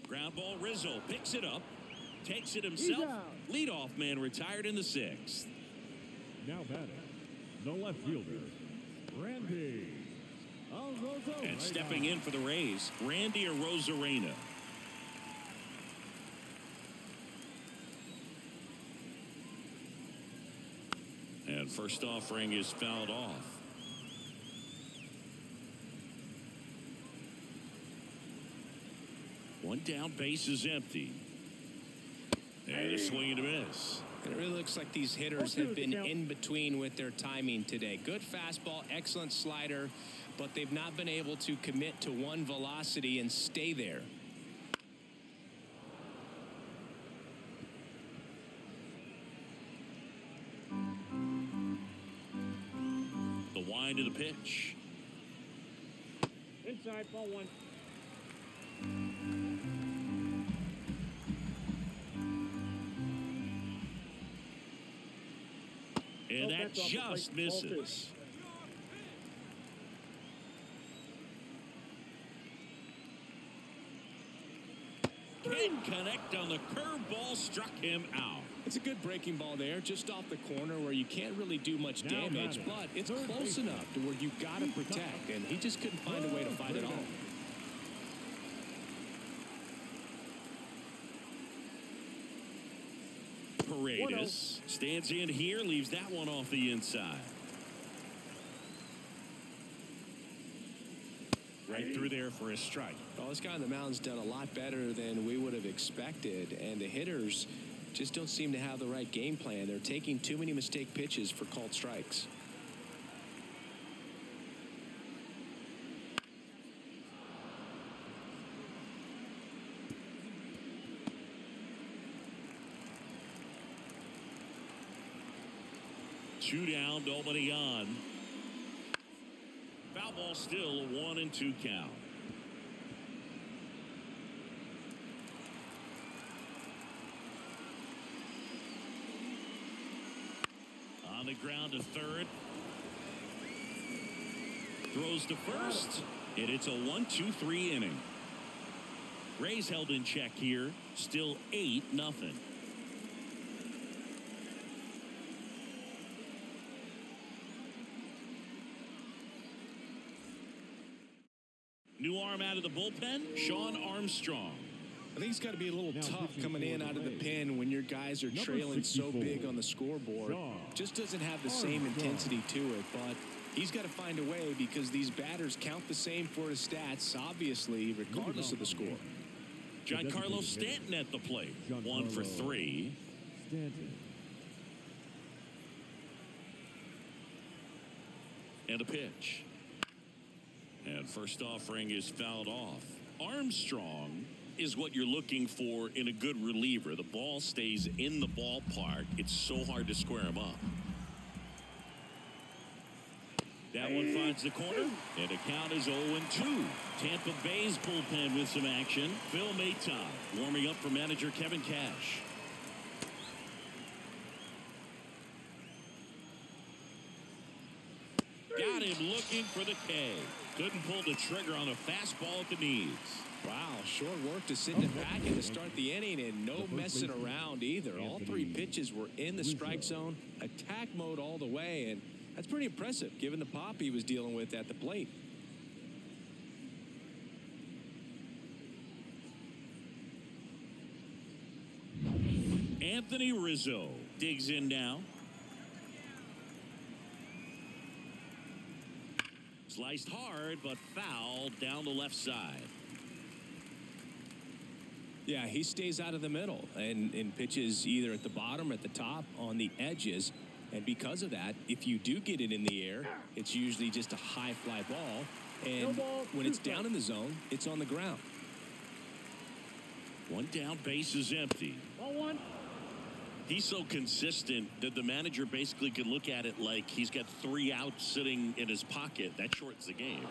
Ground ball, Rizzo picks it up, takes it himself. Leadoff man retired in the sixth. Now batting, the left fielder, Randy Arozarena. And stepping in for the Rays, Randy Arozarena. And first offering is fouled off. One down, base is empty. And a swing and a miss. It really looks like these hitters have been in between with their timing today. Good fastball, excellent slider, but they've not been able to commit to one velocity and stay there. The wind of the pitch. Inside, ball 1. And that just misses. Can't connect on the curveball, struck him out. It's a good breaking ball there, just off the corner where you can't really do much damage, but it's close enough to where you've got to protect, and he just couldn't find a way to fight it off. Paredes stands in here, leaves that one off the inside. Right through there for a strike. Well, this guy on the mound's done a lot better than we would have expected, and the hitters just don't seem to have the right game plan. They're taking too many mistake pitches for called strikes. Two down, nobody on. Foul ball, still a 1-2 count. On the ground to third. Throws to first. And it's a 1-2-3 inning. Rays held in check here. Still 8-0. New arm out of the bullpen, Sean Armstrong. I think it's got to be a little tough coming in out of the pen when your guys are trailing so big on the scoreboard. Just doesn't have the same intensity to it, but he's got to find a way because these batters count the same for his stats, obviously, regardless of the score. Giancarlo Stanton at the plate. 1 for 3. And a pitch. And first offering is fouled off. Armstrong is what you're looking for in a good reliever. The ball stays in the ballpark. It's so hard to square him up. That one finds the corner, and the count is 0-2. Tampa Bay's bullpen with some action. Phil Mayton warming up for manager Kevin Cash. Got him looking for the K. Couldn't pull the trigger on a fastball at the knees. Wow, short work to send it back in to start the inning, and no messing around either. All 3 pitches were in the strike zone, attack mode all the way, and that's pretty impressive given the pop he was dealing with at the plate. Anthony Rizzo digs in now. Sliced hard, but foul down the left side. Yeah, he stays out of the middle and pitches either at the bottom or at the top on the edges. And because of that, if you do get it in the air, it's usually just a high fly ball. And when it's down in the zone, it's on the ground. 1 down, base is empty. Ball 1. He's so consistent that the manager basically can look at it like he's got 3 outs sitting in his pocket. That shortens the game.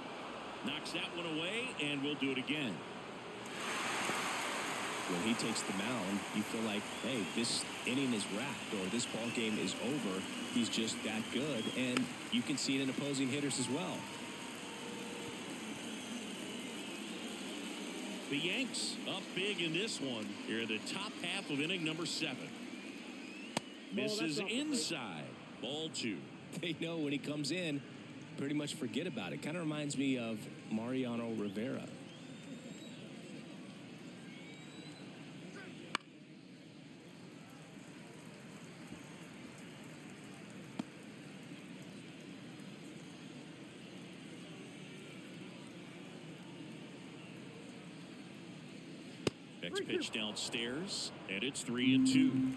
Knocks that one away, and we'll do it again. When he takes the mound, you feel like, hey, this inning is wrapped or this ball game is over. He's just that good, and you can see it in opposing hitters as well. The Yanks up big in this one. Here in the top half of inning number 7. Misses inside. Ball 2. They know when he comes in, pretty much forget about it. Kind of reminds me of Mariano Rivera. Next pitch downstairs, and it's 3-2.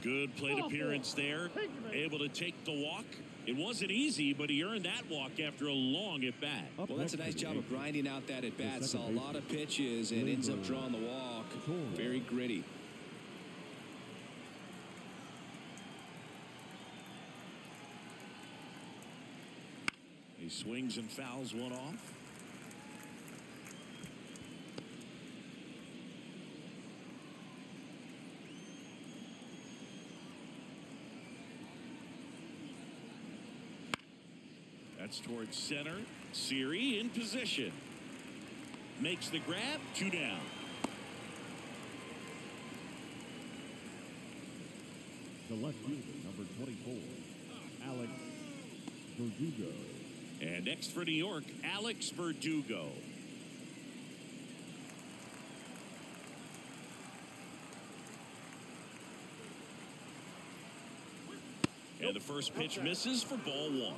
Good plate appearance there. Able to take the walk. It wasn't easy, but he earned that walk after a long at-bat. Well, that's a nice job of grinding out that at-bat. Saw a lot of pitches and ends up drawing the walk. Very gritty. He swings and fouls one off. That's towards center. Siri in position. Makes the grab. 2 down. The left fielder, number 24, Alex Verdugo. And next for New York, Alex Verdugo. And the first pitch misses for ball 1.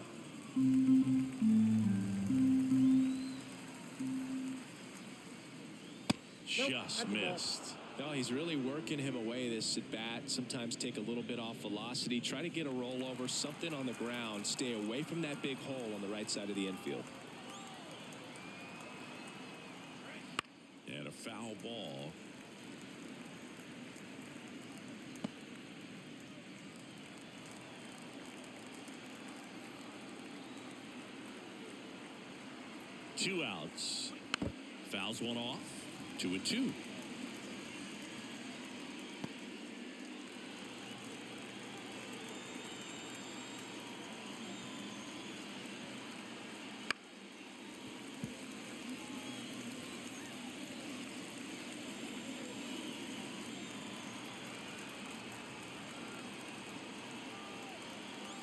Just missed. No, he's really working him away this at bat. Sometimes take a little bit off velocity. Try to get a rollover, something on the ground. Stay away from that big hole on the right side of the infield. And a foul ball. 2 outs. Fouls one off. 2-2.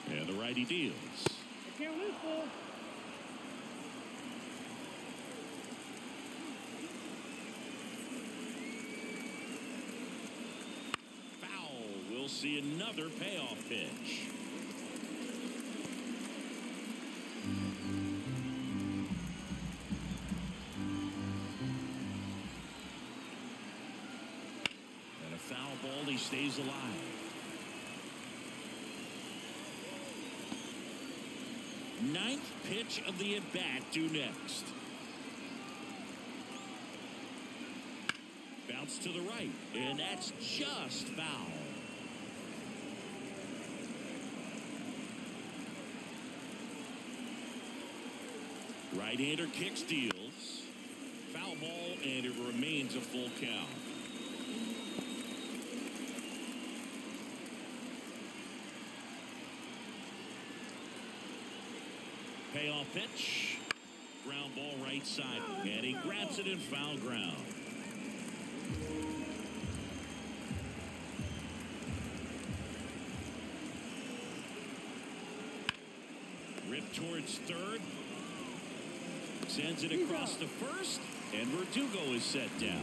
And the righty deals. The count is full. Foul. We'll see another payoff pitch. And a foul ball. He stays alive. Ninth pitch of the at-bat due next. Bounce to the right, and that's just foul. Right-hander kicks, deals. Foul ball, and it remains a full count. Payoff pitch. Ground ball right side. And he grabs it in foul ground. Ripped towards third. Sends it across the first. And Verdugo is set down.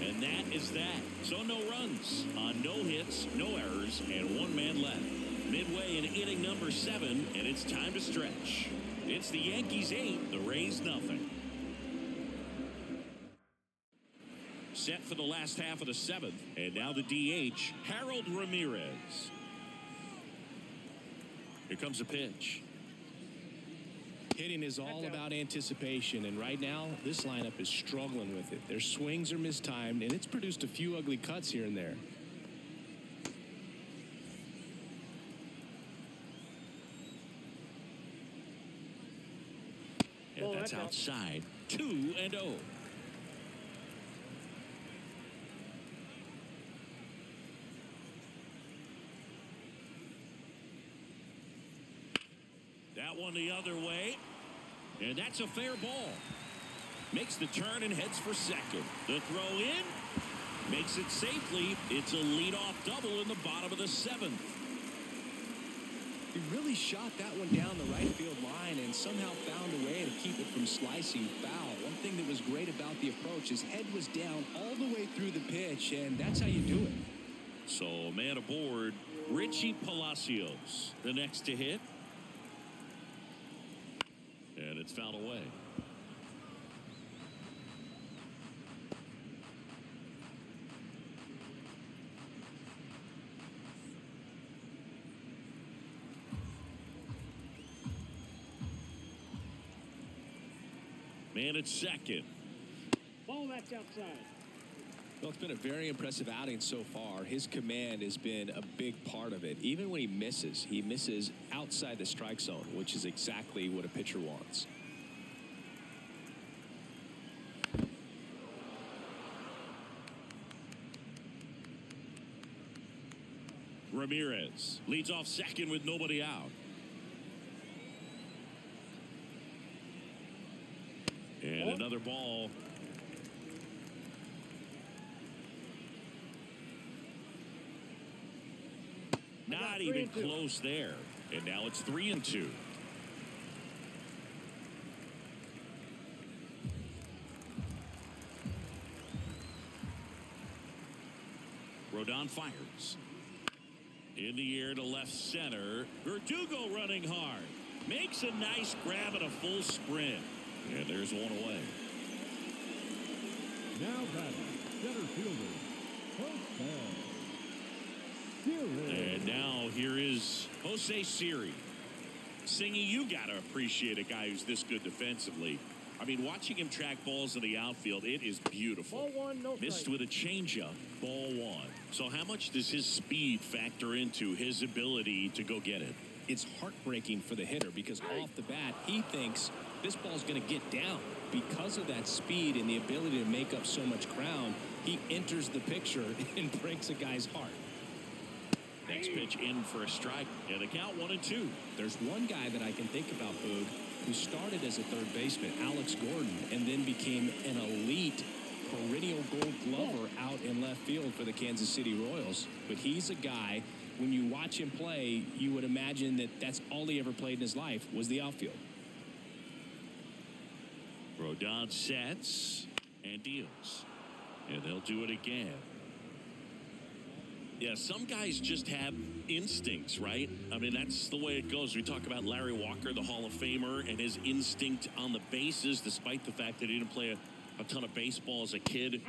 And that is that. So no runs on no hits, no errors, and 1 man left. Midway in inning number 7, and it's time to stretch. It's the Yankees 8, the Rays nothing. Set for the last half of the 7th, and now the DH, Harold Ramirez. Here comes a pitch. Hitting is all about anticipation, and right now, this lineup is struggling with it. Their swings are mistimed, and it's produced a few ugly cuts here and there. And that's outside. 2-0. That one the other way. And that's a fair ball. Makes the turn and heads for second. The throw in. Makes it safely. It's a leadoff double in the bottom of the 7th. He really shot that one down the right field line and somehow found a way to keep it from slicing foul. One thing that was great about the approach, his head was down all the way through the pitch, and that's how you do it. So a man aboard, Richie Palacios, the next to hit. And it's fouled away. Man at second. Ball, that's outside. Well, it's been a very impressive outing so far. His command has been a big part of it. Even when he misses outside the strike zone, which is exactly what a pitcher wants. Ramirez leads off second with nobody out. And another ball. Not even close there. And now it's 3-2. Rodon fires. In the air to left center. Verdugo running hard. Makes a nice grab at a full sprint. And there's one away. Now batting, center fielder, Jose. And now here is Jose Siri. Singy, you got to appreciate a guy who's this good defensively. I mean, watching him track balls in the outfield, it is beautiful. Ball one, no Missed strike. with a changeup, ball one. So how much does his speed factor into his ability to go get it? it's heartbreaking for the hitter because off the bat, he thinks this ball's going to get down. Because of that speed and the ability to make up so much ground, he enters the picture and breaks a guy's heart. Next pitch in for a strike, and the count 1-2. There's one guy that I can think about, Boog, who started as a third baseman, Alex Gordon, and then became an elite perennial Gold Glover out in left field for the Kansas City Royals. But he's a guy, when you watch him play, you would imagine that that's all he ever played in his life was the outfield. Rodon sets and deals, and they'll do it again. Yeah, some guys just have instincts, right? I mean, that's the way it goes. We talk about Larry Walker, the Hall of Famer, and his instinct on the bases, despite the fact that he didn't play a ton of baseball as a kid.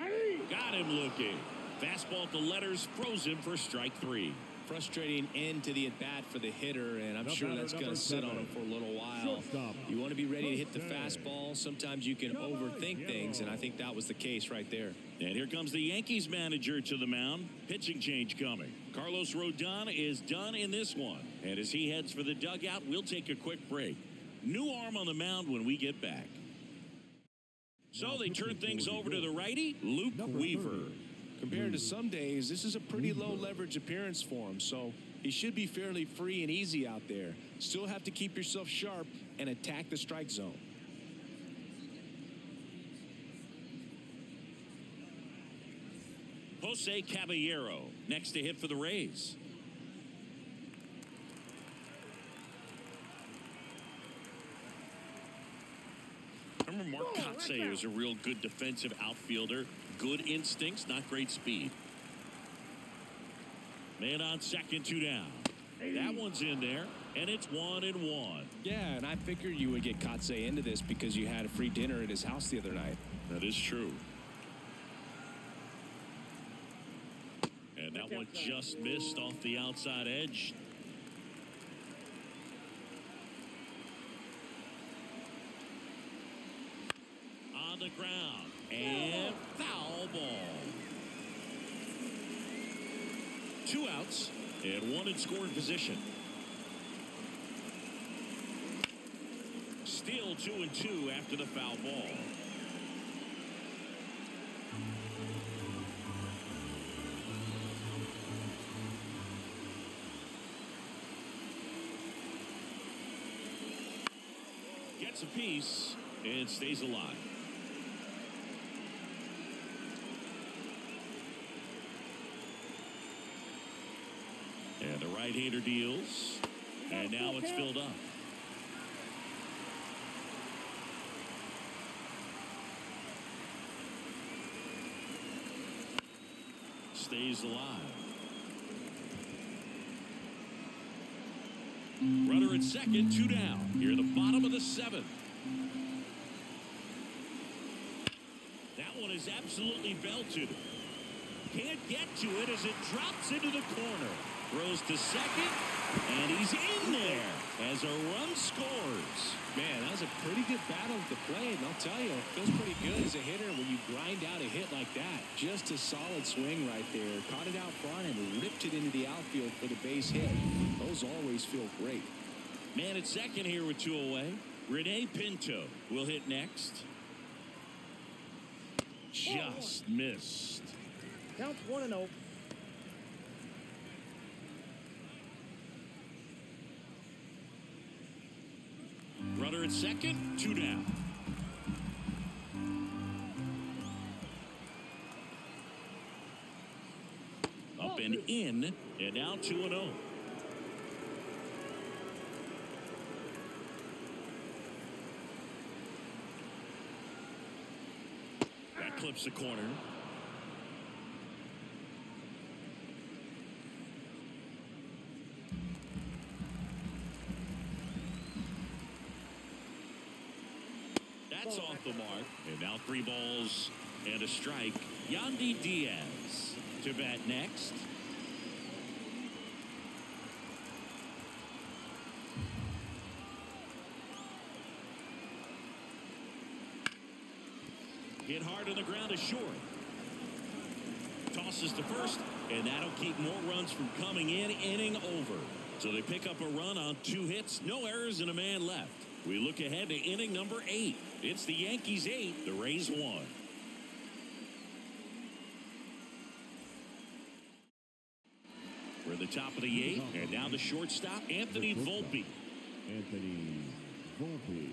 Got him looking. Fastball at the letters, froze him for strike 3. Frustrating end to the at-bat for the hitter, and I'm sure that's going to sit on him for a little while. You want to be ready to hit the fastball. Sometimes you can overthink things, and I think that was the case right there. And here comes the Yankees manager to the mound. Pitching change coming. Carlos Rodon is done in this one. And as he heads for the dugout, we'll take a quick break. New arm on the mound when we get back. So they turn things over to the righty, Luke Weaver. Compared to some days, this is a pretty low leverage appearance for him, so he should be fairly free and easy out there. Still have to keep yourself sharp and attack the strike zone. Jose Caballero next to hit for the Rays. I remember Mark Kotsay was a real good defensive outfielder. Good instincts, not great speed. Man on second, 2 down. That one's in there, and it's 1-1. Yeah, and I figured you would get Kotsay into this because you had a free dinner at his house the other night. That is true. And that one just missed off the outside edge. On the ground, and foul ball. 2 outs, and 1 in scoring position. Still 2-2 after the foul ball. Gets a piece and stays alive. And the right-hander deals, and now it's filled up. Stays alive. Runner at second, 2 down. Here at the bottom of the 7th. That one is absolutely belted. Can't get to it as it drops into the corner. Throws to second, and he's in there as a run scores. Man, that was a pretty good battle at the plate, and I'll tell you, it feels pretty good as a hitter when you grind out a hit like that. Just a solid swing right there. Caught it out front and ripped it into the outfield for the base hit. Those always feel great. Man at second here with 2 away. Rene Pinto will hit next. Just missed. Counts 1-0. Runner at second, 2 down. Up and in, and now 2-0. That clips the corner. That's off the mark. And now 3 balls and a strike. Yandy Diaz to bat next. Hit hard on the ground to short. Tosses to first, and that'll keep more runs from coming in. Inning over. So they pick up a run on 2 hits, no errors, and a man left. We look ahead to inning number 8. It's the Yankees 8, the Rays 1. We're at the top of the 8th, and now the shortstop, Anthony Volpe. Anthony Volpe.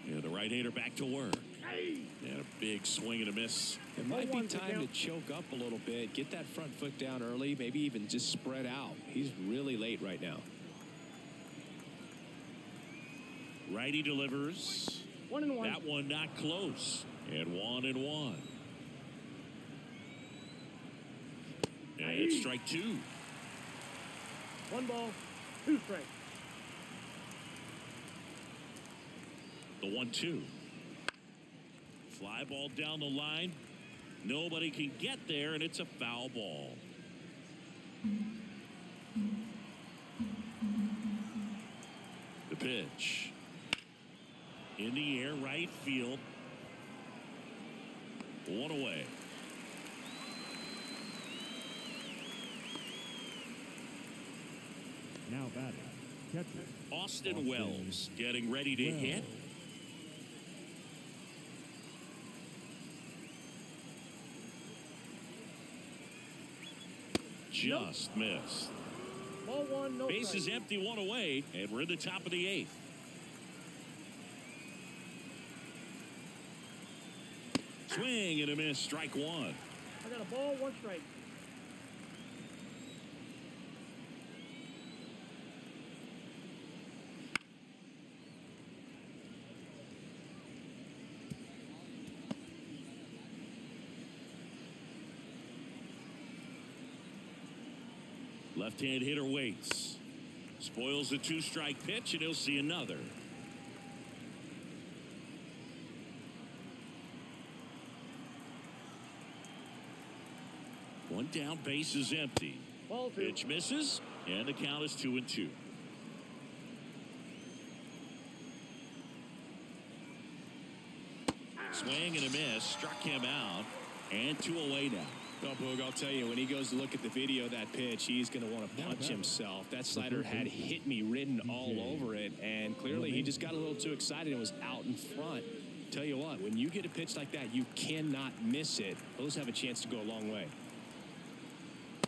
Yeah, the right-hander back to work. And a big swing and a miss. It might be time to choke up a little bit, get that front foot down early, maybe even just spread out. He's really late right now. Righty delivers. 1-1. That one not close. And 1-1. And it's strike 2. 1 ball, 2 strikes. The 1-2. Fly ball down the line. Nobody can get there, and it's a foul ball. The pitch. In the air, right field. 1 away. Now batting. Catcher. Austin Wells getting ready to hit. Just missed. Ball 1, no Base strike. is empty, 1 away, and we're in the top of the 8th. Swing and a miss, strike 1. I got a ball, 1 strike. Left-hand hitter waits. Spoils the 2-strike pitch, and he'll see another. One down, base is empty. Ball 2. Pitch misses, and the count is 2-2. Swing and a miss, struck him out, and 2 away now. Oh, Boog, I'll tell you, when he goes to look at the video of that pitch, he's going to want to punch himself. That slider had hit me written all over it, and clearly he just got a little too excited and was out in front. Tell you what, when you get a pitch like that, you cannot miss it. Those have a chance to go a long way.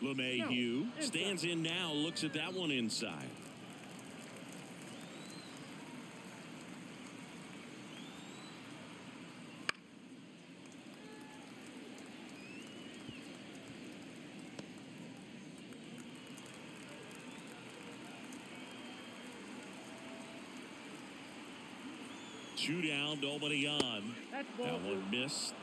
LeMahieu stands in now, looks at that one inside. Two down, nobody on. That's ball That 2. one missed.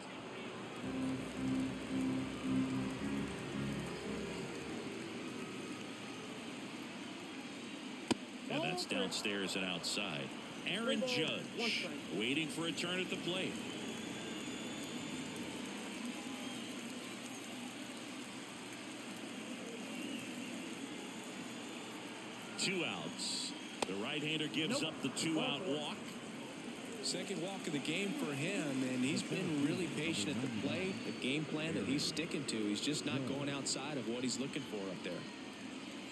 And that's downstairs and outside. Aaron Judge waiting for a turn at the plate. Two outs. The right-hander gives up the 2-out walk. Second walk of the game for him, and he's been really patient at the plate. The game plan that he's sticking to, he's just not going outside of what he's looking for up there.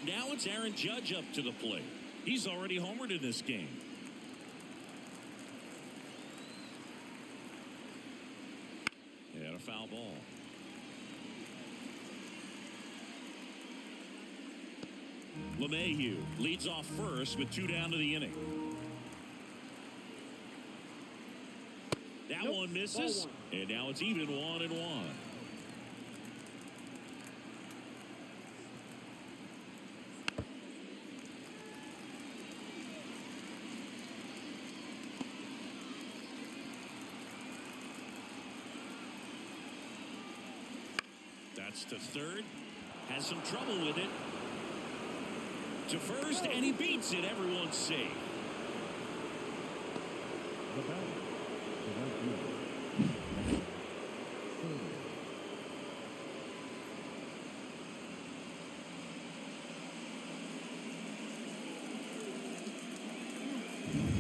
Now it's Aaron Judge up to the plate. He's already homered in this game. And a foul ball. LeMahieu leads off first with 2 down to the inning. That one misses, and now it's even 1-1. That's to third. Has some trouble with it. To first, and he beats it. Everyone's safe. The batter. The right fielder.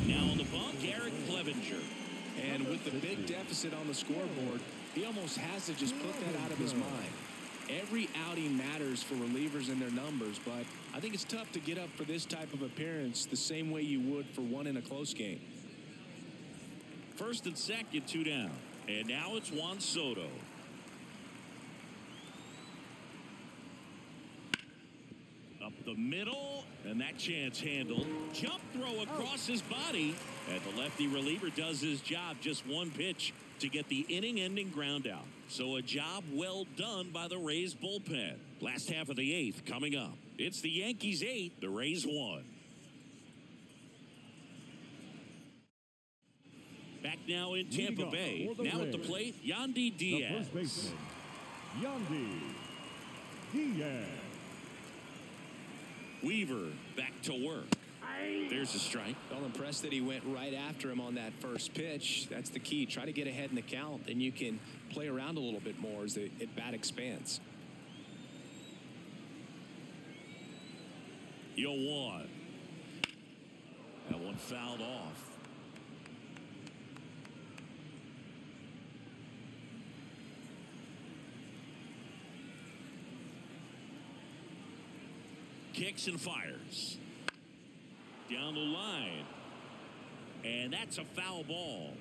Now on the bump, Garrett Clevenger. And with the big deficit on the scoreboard, he almost has to just put that out of his mind. Every outing matters for relievers and their numbers, but I think it's tough to get up for this type of appearance the same way you would for one in a close game. First and second, 2 down. And now it's Juan Soto. Up the middle, and that chance handled. Jump throw across his body. And the lefty reliever does his job. Just one pitch to get the inning-ending ground out. So a job well done by the Rays bullpen. Last half of the 8th coming up. It's the Yankees 8, the Rays 1. Back now in Tampa Bay. Now at the plate, Yandy Diaz. The first baseman, Yandy Diaz. Weaver back to work. There's a strike. Well, impressed that he went right after him on that first pitch. That's the key. Try to get ahead in the count, and you can play around a little bit more as the at-bat expands. 0-1. That one fouled off. Kicks and fires. Down the line. And that's a foul ball.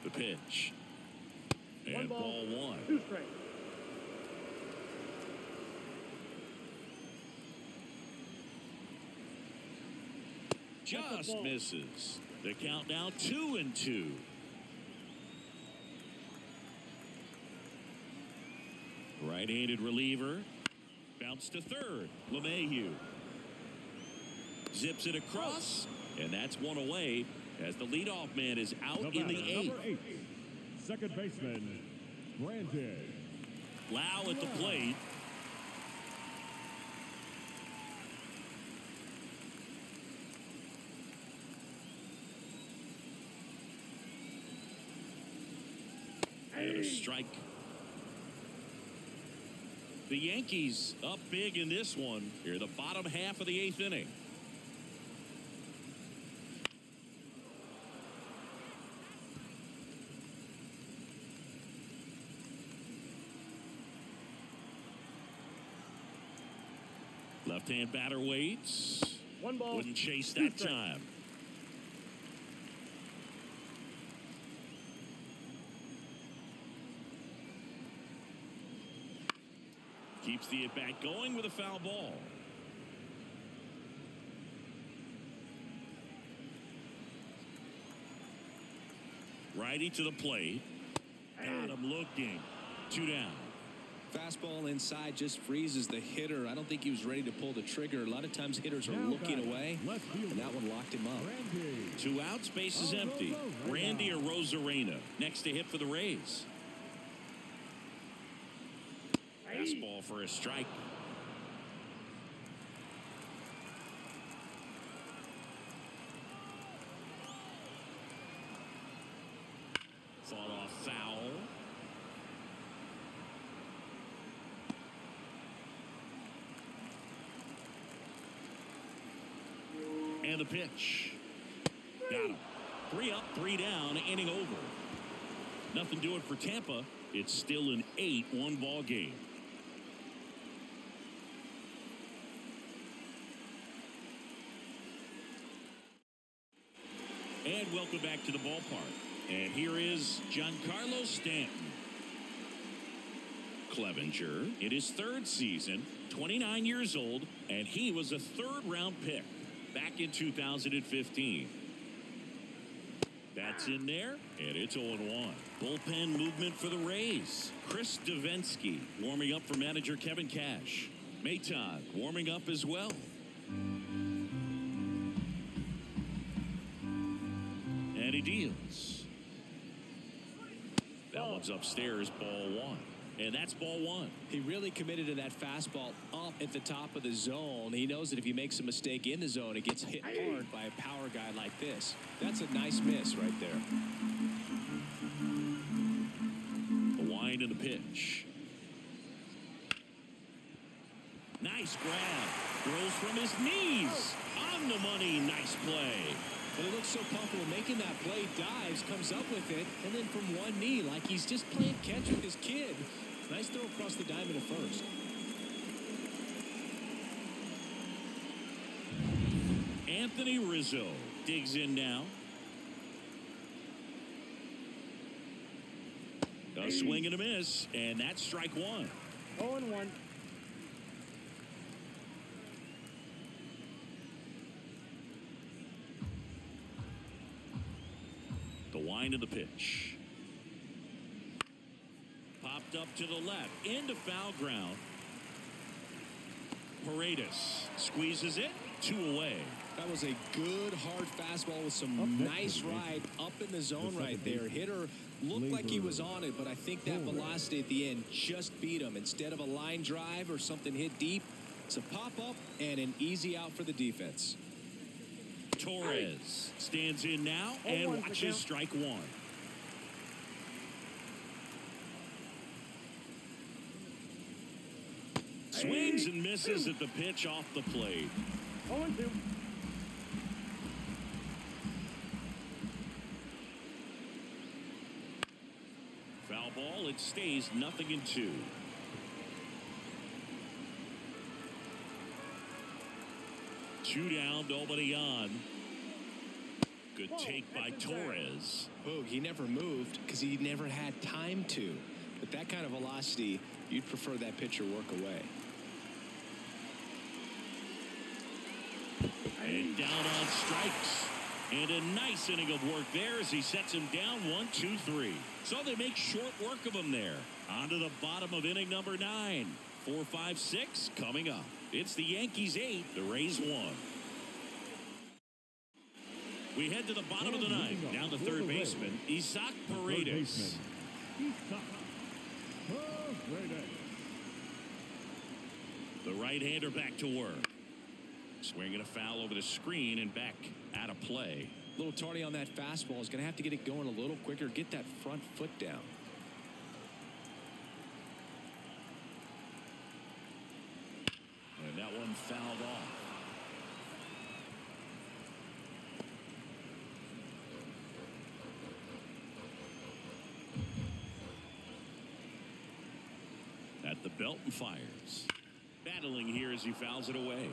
The pitch. And ball 1. 2 strikes. Just misses. The count now 2-2. Right-handed reliever. Bounce to third. LeMahieu. Zips it across. And that's one away as the leadoff man is out in the 8th. Number 8, second baseman, Brandon Lau at the plate. And a strike. The Yankees up big in this one. Here, the bottom half of the 8th inning. Left-hand batter waits. 1 ball. Wouldn't chase that time. Keeps the at-bat going with a foul ball. Righty to the plate. Got him looking. 2 down. Fastball inside just freezes the hitter. I don't think he was ready to pull the trigger. A lot of times hitters are looking away, and that one locked him up. 2 outs, base is empty. Randy Arozarena next to hit for the Rays. Fastball for a strike. Fought off foul. And the pitch. Got him. 3 up, 3 down, inning over. Nothing doing for Tampa. It's still an 8-1 ball game. And welcome back to the ballpark. And here is Giancarlo Stanton. Clevenger in his 3rd season, 29 years old, and he was a 3rd-round pick back in 2015. That's in there, and it's 0-1. Bullpen movement for the Rays. Chris Davinsky warming up for manager Kevin Cash. Maton warming up as well. And he deals. That one's upstairs, ball 1. And that's ball 1. He really committed to that fastball up at the top of the zone. He knows that if he makes a mistake in the zone, it gets hit hard by a power guy like this. That's a nice miss right there. A wind in the pitch. Nice grab. Throws from his knees. On the money. Nice play. But he looks so comfortable making that play, dives, comes up with it, and then from one knee, like he's just playing catch with his kid. Nice throw across the diamond at first. Anthony Rizzo digs in now. A swing and a miss, and that's strike one. 0-1. The wind of the pitch. Popped up to the left, into foul ground. Paredes squeezes it, 2 away. That was a good, hard fastball with some nice ride up in the zone right there. Hitter looked like he was on it, but I think that velocity at the end just beat him. Instead of a line drive or something hit deep, it's a pop-up and an easy out for the defense. Torres stands in now and watches strike one. Swings and misses at the pitch off the plate. 0-2. Foul ball, it stays 0-2. Two down, nobody on. Good take by Torres. Boog, he never moved because he never had time to. With that kind of velocity, you'd prefer that pitcher work away. And down on strikes. And a nice inning of work there as he sets him down 1-2-3. So they make short work of him there. On to the bottom of inning number 9. 4, 5, 6 coming up. It's the Yankees 8, the Rays 1. We head to the bottom of the 9th. Down to third baseman, Isaac Paredes. The right-hander back to work. Swinging a foul over the screen and back out of play. A little tardy on that fastball. Is going to have to get it going a little quicker. Get that front foot down. And that one fouled off. At the belt and fires. Battling here as he fouls it away.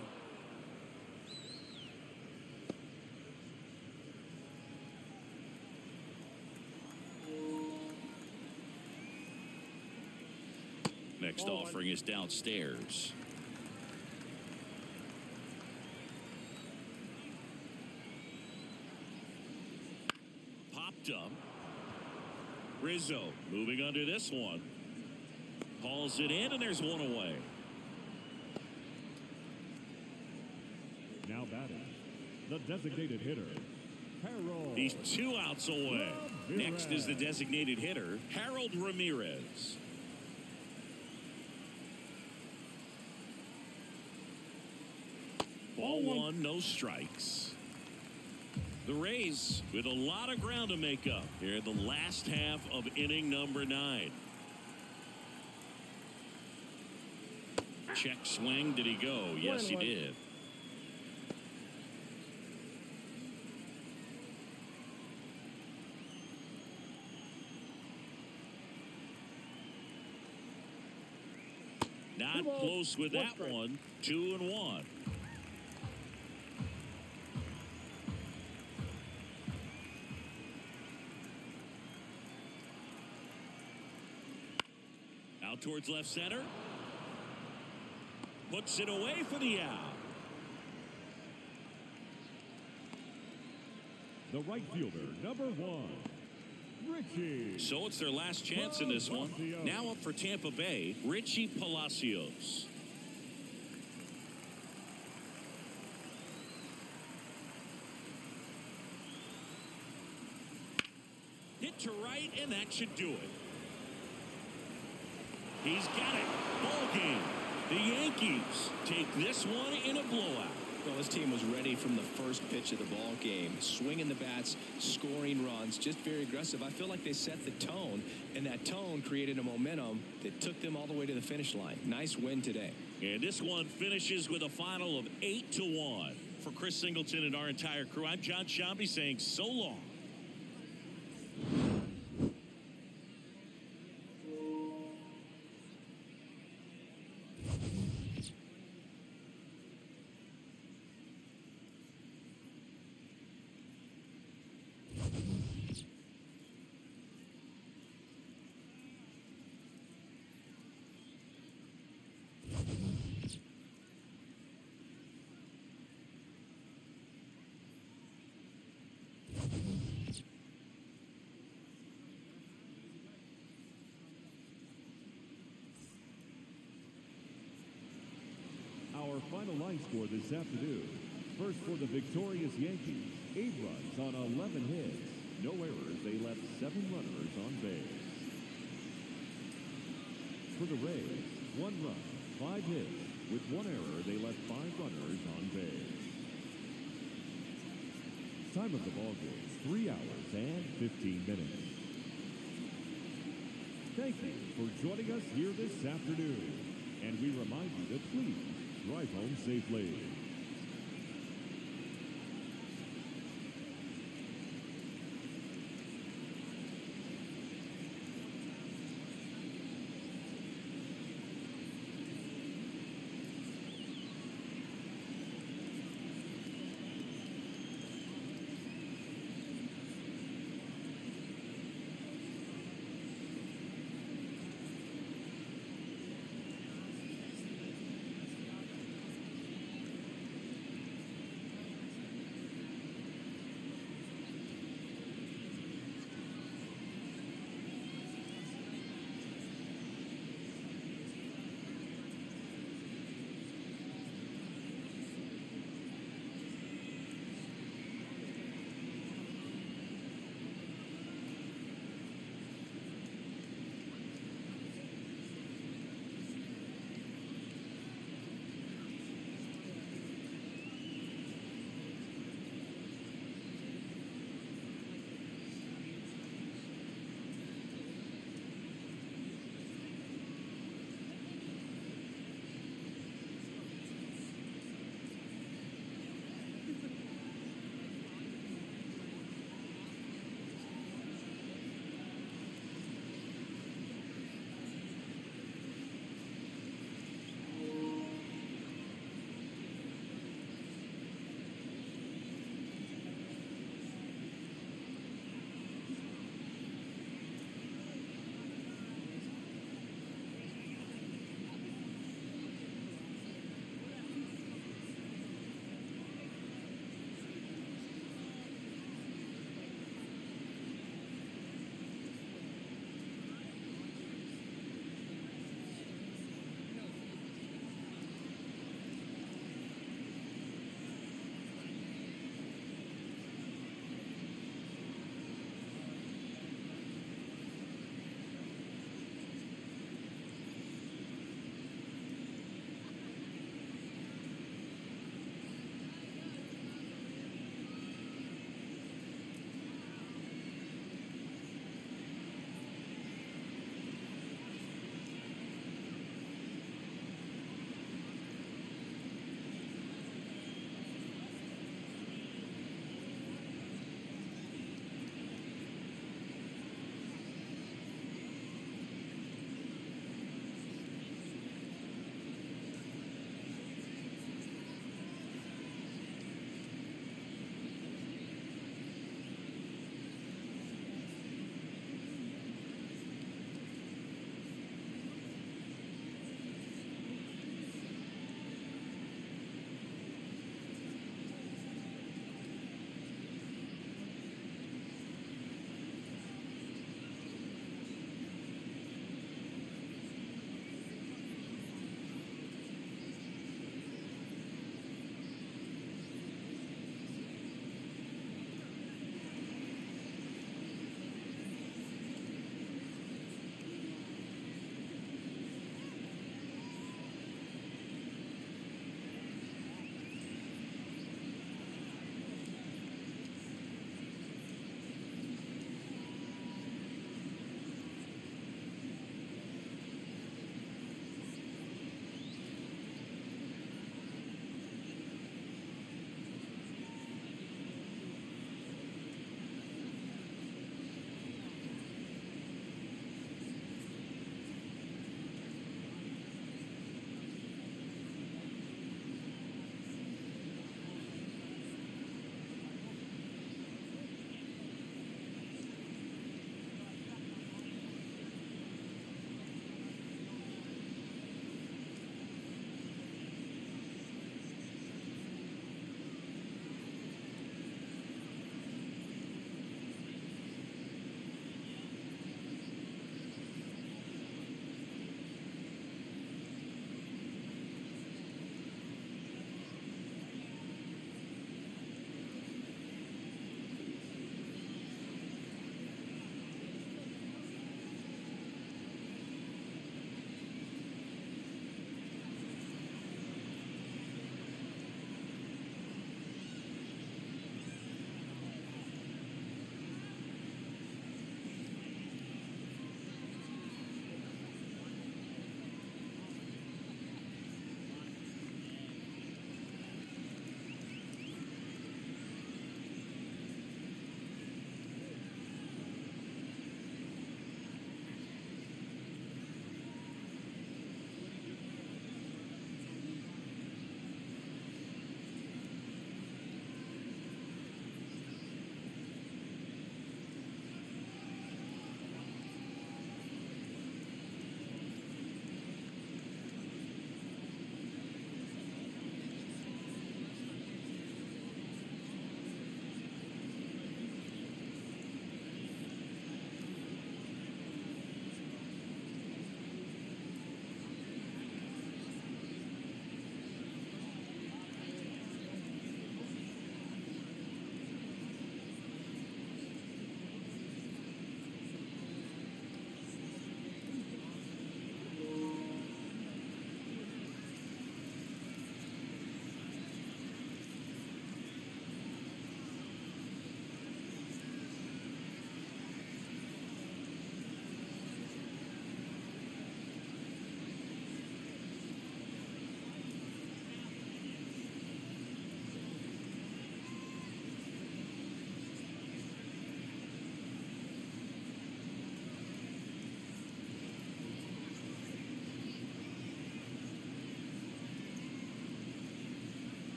Next offering is downstairs. Popped up. Rizzo moving under this one. Hauls it in, and there's one away. Now batting, the designated hitter, Harold. He's 2 outs away. Next is the designated hitter, Harold Ramirez. Ball 1, no strikes. The Rays with a lot of ground to make up here in the last half of inning number 9. Check swing. Did he go? Yes, he did. Not close with that one. 2-1. Out towards left center. Puts it away for the out. The right fielder, number 1, Richie. So it's their last chance in this one. Now up for Tampa Bay, Richie Palacios. Hit to right, and that should do it. He's got it. Ball game. The Yankees take this one in a blowout. Well, this team was ready from the first pitch of the ball game. Swinging the bats, scoring runs, just very aggressive. I feel like they set the tone, and that tone created a momentum that took them all the way to the finish line. Nice win today. And this one finishes with a final of 8-1. For Chris Singleton and our entire crew, I'm John Shambi saying so long. Our final line score this afternoon. First for the victorious Yankees, 8 runs on 11 hits. No errors, they left 7 runners on base. For the Rays, 1 run, 5 hits. With 1 error, they left 5 runners on base. Time of the ball game, 3 hours and 15 minutes. Thank you for joining us here this afternoon. And we remind you to please drive home safely.